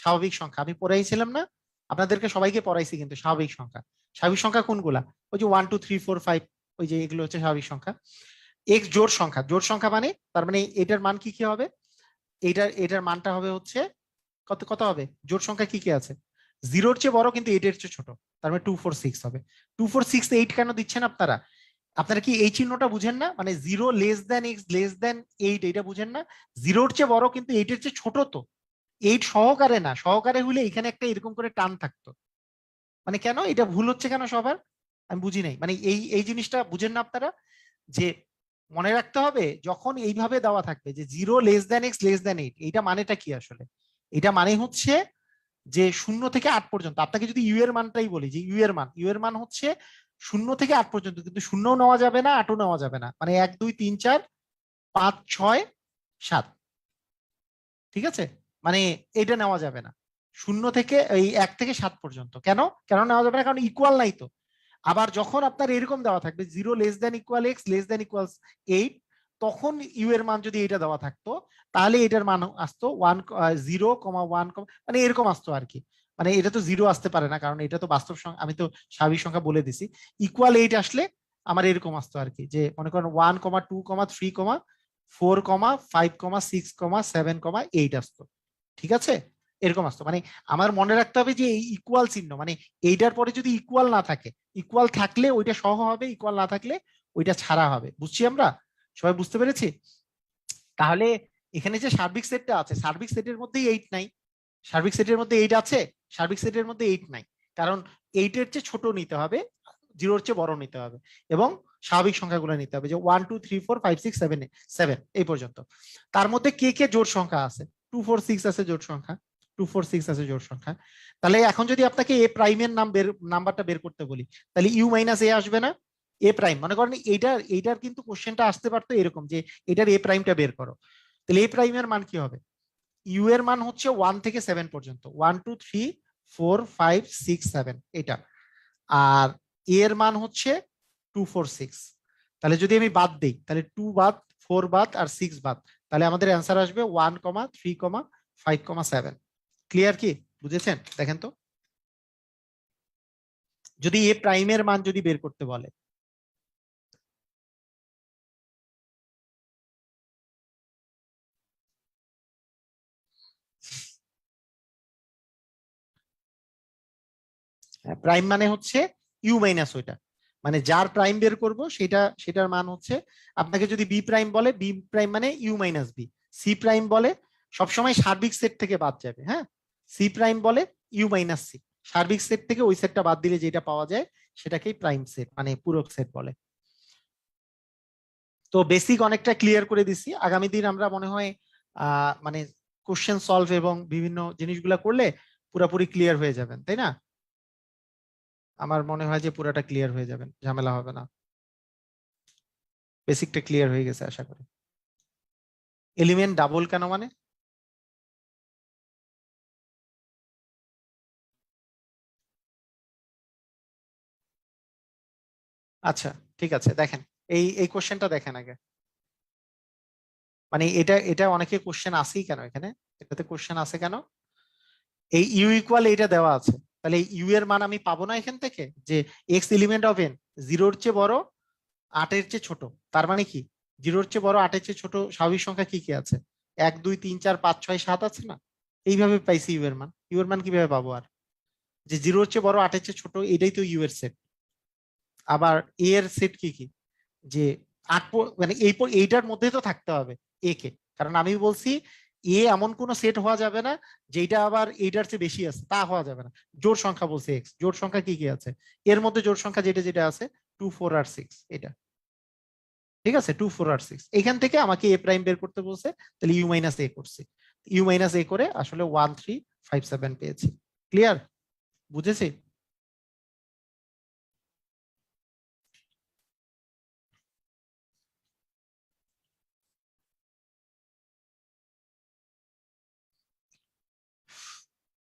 S1: স্বাভাবিক সংখ্যা, আমি পড়াইছিলাম না আপনাদেরকে? সবাইকে পড়াইছি কিন্তু স্বাভাবিক সংখ্যা। স্বাভাবিক সংখ্যা কোনগুলা? ওই যে 1 2 3 4 5, ওই যে এগুলো হচ্ছে স্বাভাবিক সংখ্যা। এক্স জোড় সংখ্যা, জোড় সংখ্যা মানে তার মানে এটার মান কি কি হবে? এটার মানটা হবে হচ্ছে কত কত হবে? জোড় সংখ্যা কি কি আছে? 0-র চেয়ে বড় কিন্তু 8-এর চেয়ে ছোট, তার মানে 2 4 6 হবে। 2 4 6 8 কেন দিচ্ছেন আপনারা? আপনারা কি এই চিহ্নটা বুঝেন না? মানে 0 < x < 8 এটা বুঝেন না? 0-র চেয়ে বড় কিন্তু 8-এর চেয়ে ছোট তো, 8 সহকারে না, সহকারে হলে এখানে একটা এরকম করে টান থাকতো। মানে কেন এটা ভুল হচ্ছে কেন সবার? আমি বুঝি নাই, মানে এই এই জিনিসটা বুঝেন না আপনারা, যে মনে রাখতে হবে যখন এইভাবে দেওয়া থাকবে যে 0 < x < 8, এইটা মানেটা কি আসলে? এটা মানে হচ্ছে যে 0 থেকে 8 পর্যন্ত, আপনাকে যদি ইউ এর মানটাই বলি, যে ইউ এর মান হচ্ছে 0 থেকে 8 পর্যন্ত, কিন্তু শূন্যও নেওয়া যাবে না, 8ও নেওয়া যাবে না, মানে 1 2 3 4 5 6 7, ঠিক আছে? মানে এটা নেওয়া যাবে না, শূন্য থেকে এই 1 থেকে 7 পর্যন্ত। কেন নেওয়া যাবে না? কারণ ইকুয়াল নাই তো। আবার যখন আপনার এরকম দেওয়া থাকবে 0 less than equal x less than equals 8, তখন ইউ এর মান যদি এটা দেওয়া থাকতো তাহলে এটার মান আসতো 1 0,1 মানে এরকম আসতো আর কি। মানে এটা তো 0 আসতে পারে না, কারণ এটা তো বাস্তব সংখ্যা, আমি তো স্বাভাবিক সংখ্যা বলে দিছি। ইকুয়াল 8 আসলে আমার এরকম আসতো আর কি, যে মনে করেন 1,2,3,4,5,6,7,8 আসতো। ঠিক আছে, এরকম আসতো। মানে আমার মনে রাখতে হবে যে এই ইকুয়াল চিহ্ন, মানে এইটার পরে যদি ইকুয়াল না থাকে, ইকুয়াল থাকলে ওইটা সহ হবে, ইকুয়াল না থাকলে ওইটা ছাড়া হবে। বুঝছি আমরা? সবাই বুঝতে পেরেছি? তাহলে এখানে যে সার্বিক সেটটা আছে, সার্বিক সেটের মধ্যেই 8 নাই। সার্বিক সেটের মধ্যে 8 আছে, সার্বিক সেটের মধ্যে 8 নাই, কারণ 8-এর চেয়ে ছোট নিতে হবে, 0-এর চেয়ে বড় নিতে হবে, এবং স্বাভাবিক সংখ্যাগুলো নিতে হবে, যে 1 2 3 4 5 6 7 এই পর্যন্ত। তার মধ্যে কে কে জোড় সংখ্যা আছে? 2 4 6 আছে জোড় সংখ্যা, 2 4 6 আছে জোড় সংখ্যা। তাহলে এখন যদি আপনাকে এ প্রাইমের নাম্বারটা বের করতে বলি, তাহলে ইউ মাইনাস এ আসবে না? এ প্রাইম, মনে করেন এইটার কিন্তু কোশ্চেনটা আসতে পারতো এরকম, যে এটার এ প্রাইমটা বের করো। তাহলে এ প্রাইমের মান কি হবে? ইউ এর মান হচ্ছে 1 থেকে 7 পর্যন্ত, 1 2 3 4 5 6 7 এটা। আর এর মান হচ্ছে 2 4 6। তাহলে যদি আমি বাদ দেই, তাহলে 2 বাদ, 4 বাদ, আর 6 বাদ, তাহলে আমাদের অ্যান্সার আসবে 1, 3, 5, 7। ক্লিয়ার কি? বুঝেছেন? দেখেন তো, যদি এ প্রাইমের মান যদি বের করতে বলে, প্রাইম মানে হচ্ছে ইউ মাইনাস ওইটা, মানে যার প্রাইম বের করব সেটার মান হচ্ছে, আপনাকে যদি বি প্রাইম বলে, বি প্রাইম মানে U minus B. C prime বলে, সবসময় সার্বিক সেট থেকে বাদ যাবে, হ্যাঁ। সি প্রাইম বলে ইউ মাইনাস সি, সার্বিক সেট থেকে ওই সেটটা বাদ দিলে যেটা পাওয়া যায় সেটাকেই প্রাইম সেট মানে পূরক সেট বলে। তো বেসিক অনেকটা ক্লিয়ার করে দিছি। আগামী দিন আমরা মনে হয় মানে কোশ্চেন সলভ এবং বিভিন্ন জিনিসগুলা করলে পুরোপুরি ক্লিয়ার হয়ে যাবেন, তাই না? আমার মনে হয় যে পুরাটা ক্লিয়ার হয়ে যাবেন, ঝামেলা হবে না। বেসিকটা ক্লিয়ার হয়ে গেছে আশা করি। এলিমেন্ট ডাবল কেন মানে? আচ্ছা, ঠিক আছে, দেখেন এই এই কোশ্চেনটা দেখেন আগে। মানে এটা এটা অনেকে কোশ্চেন আসেই কেন এখানে, এটাতে কোশ্চেন আছে কেন? এই ইউ ইকুয়াল এটা দেওয়া আছে, তাহলে এই ইউ এর মান আমি পাবো না এখান থেকে, যে এক্স এলিমেন্ট অফ এন 0-এর চেয়ে বড়, 8-এর চেয়ে ছোট। তার মানে কি, 0-এর চেয়ে বড়, 8-এর চেয়ে ছোট স্বাভাবিক সংখ্যা কি কি আছে? 1 2 3 4 5 6 7 আছে না? এইভাবে পাইছি ইউ এর মান। ইউ এর মান কিভাবে পাবো আর? যে 0-এর চেয়ে বড়, 8-এর চেয়ে ছোট, এটাই তো ইউ এর সেট। আবার এ এর সেট কি কি? যে মানে এইটার মধ্যে তো থাকতে হবে এ কে, কারণ আমি বলছি এ এমন কোন সেট হওয়া যাবে না যেটা আবার এইটার চেয়ে বেশি আছে, তা হওয়া যাবে না। জোড় সংখ্যা বলছে এক্স, জোড় সংখ্যা কি কি আছে? এর মধ্যে জোড় সংখ্যা যেটা যেটা আছে 2 4 আর 6 এটা। ঠিক আছে, 2 4 আর 6, এখান থেকে আমাকে এ প্রাইম বের করতে বলছে, তাহলে ইউ মাইনাস এ করছি। ইউ মাইনাস এ করে আসলে 1 3 5 7 পেয়েছি। ক্লিয়ার? বুঝেছি?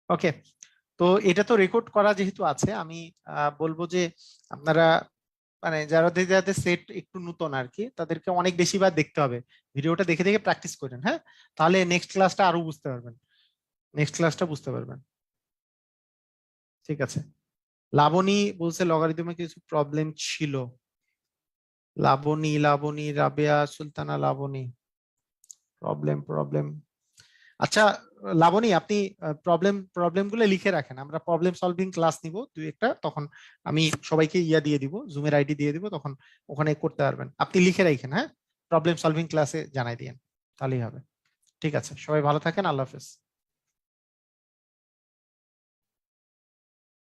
S1: ওকে, তো এটা তো রেকর্ড করা যেহেতু আছে, আমি বলবো যে আপনারা মানে যাদের যাদের সেট একটু নতুন আর কি, তাদেরকে অনেক বেশি বার দেখতে হবে, ভিডিওটা দেখে দেখে প্র্যাকটিস করেন, হ্যাঁ। তাহলে নেক্সট ক্লাসটা আরো বুঝতে পারবেন, নেক্সট ক্লাসটা বুঝতে পারবেন। ঠিক আছে। লাবণী বলছে লগারিদমে কিছু প্রবলেম ছিল। Labani, Labani, Rabeya Sultana, Labani, problem problem. আচ্ছা, লাবণী আপনি প্রবলেম গুলো লিখে রাখেন, আমরা প্রবলেম সলভিং ক্লাস নিব দুই একটা, তখন আমি সবাইকে ইয়া দিয়ে দিব, জুমের আইডি দিয়ে দিব, তখন ওখানে করতে পারবেন। আপনি লিখে রাখেন, হ্যাঁ, প্রবলেম সলভিং ক্লাসে জানাই দিয়েন, তাহলেই হবে। ঠিক আছে, সবাই ভালো থাকেন, আল্লাহ হাফেজ।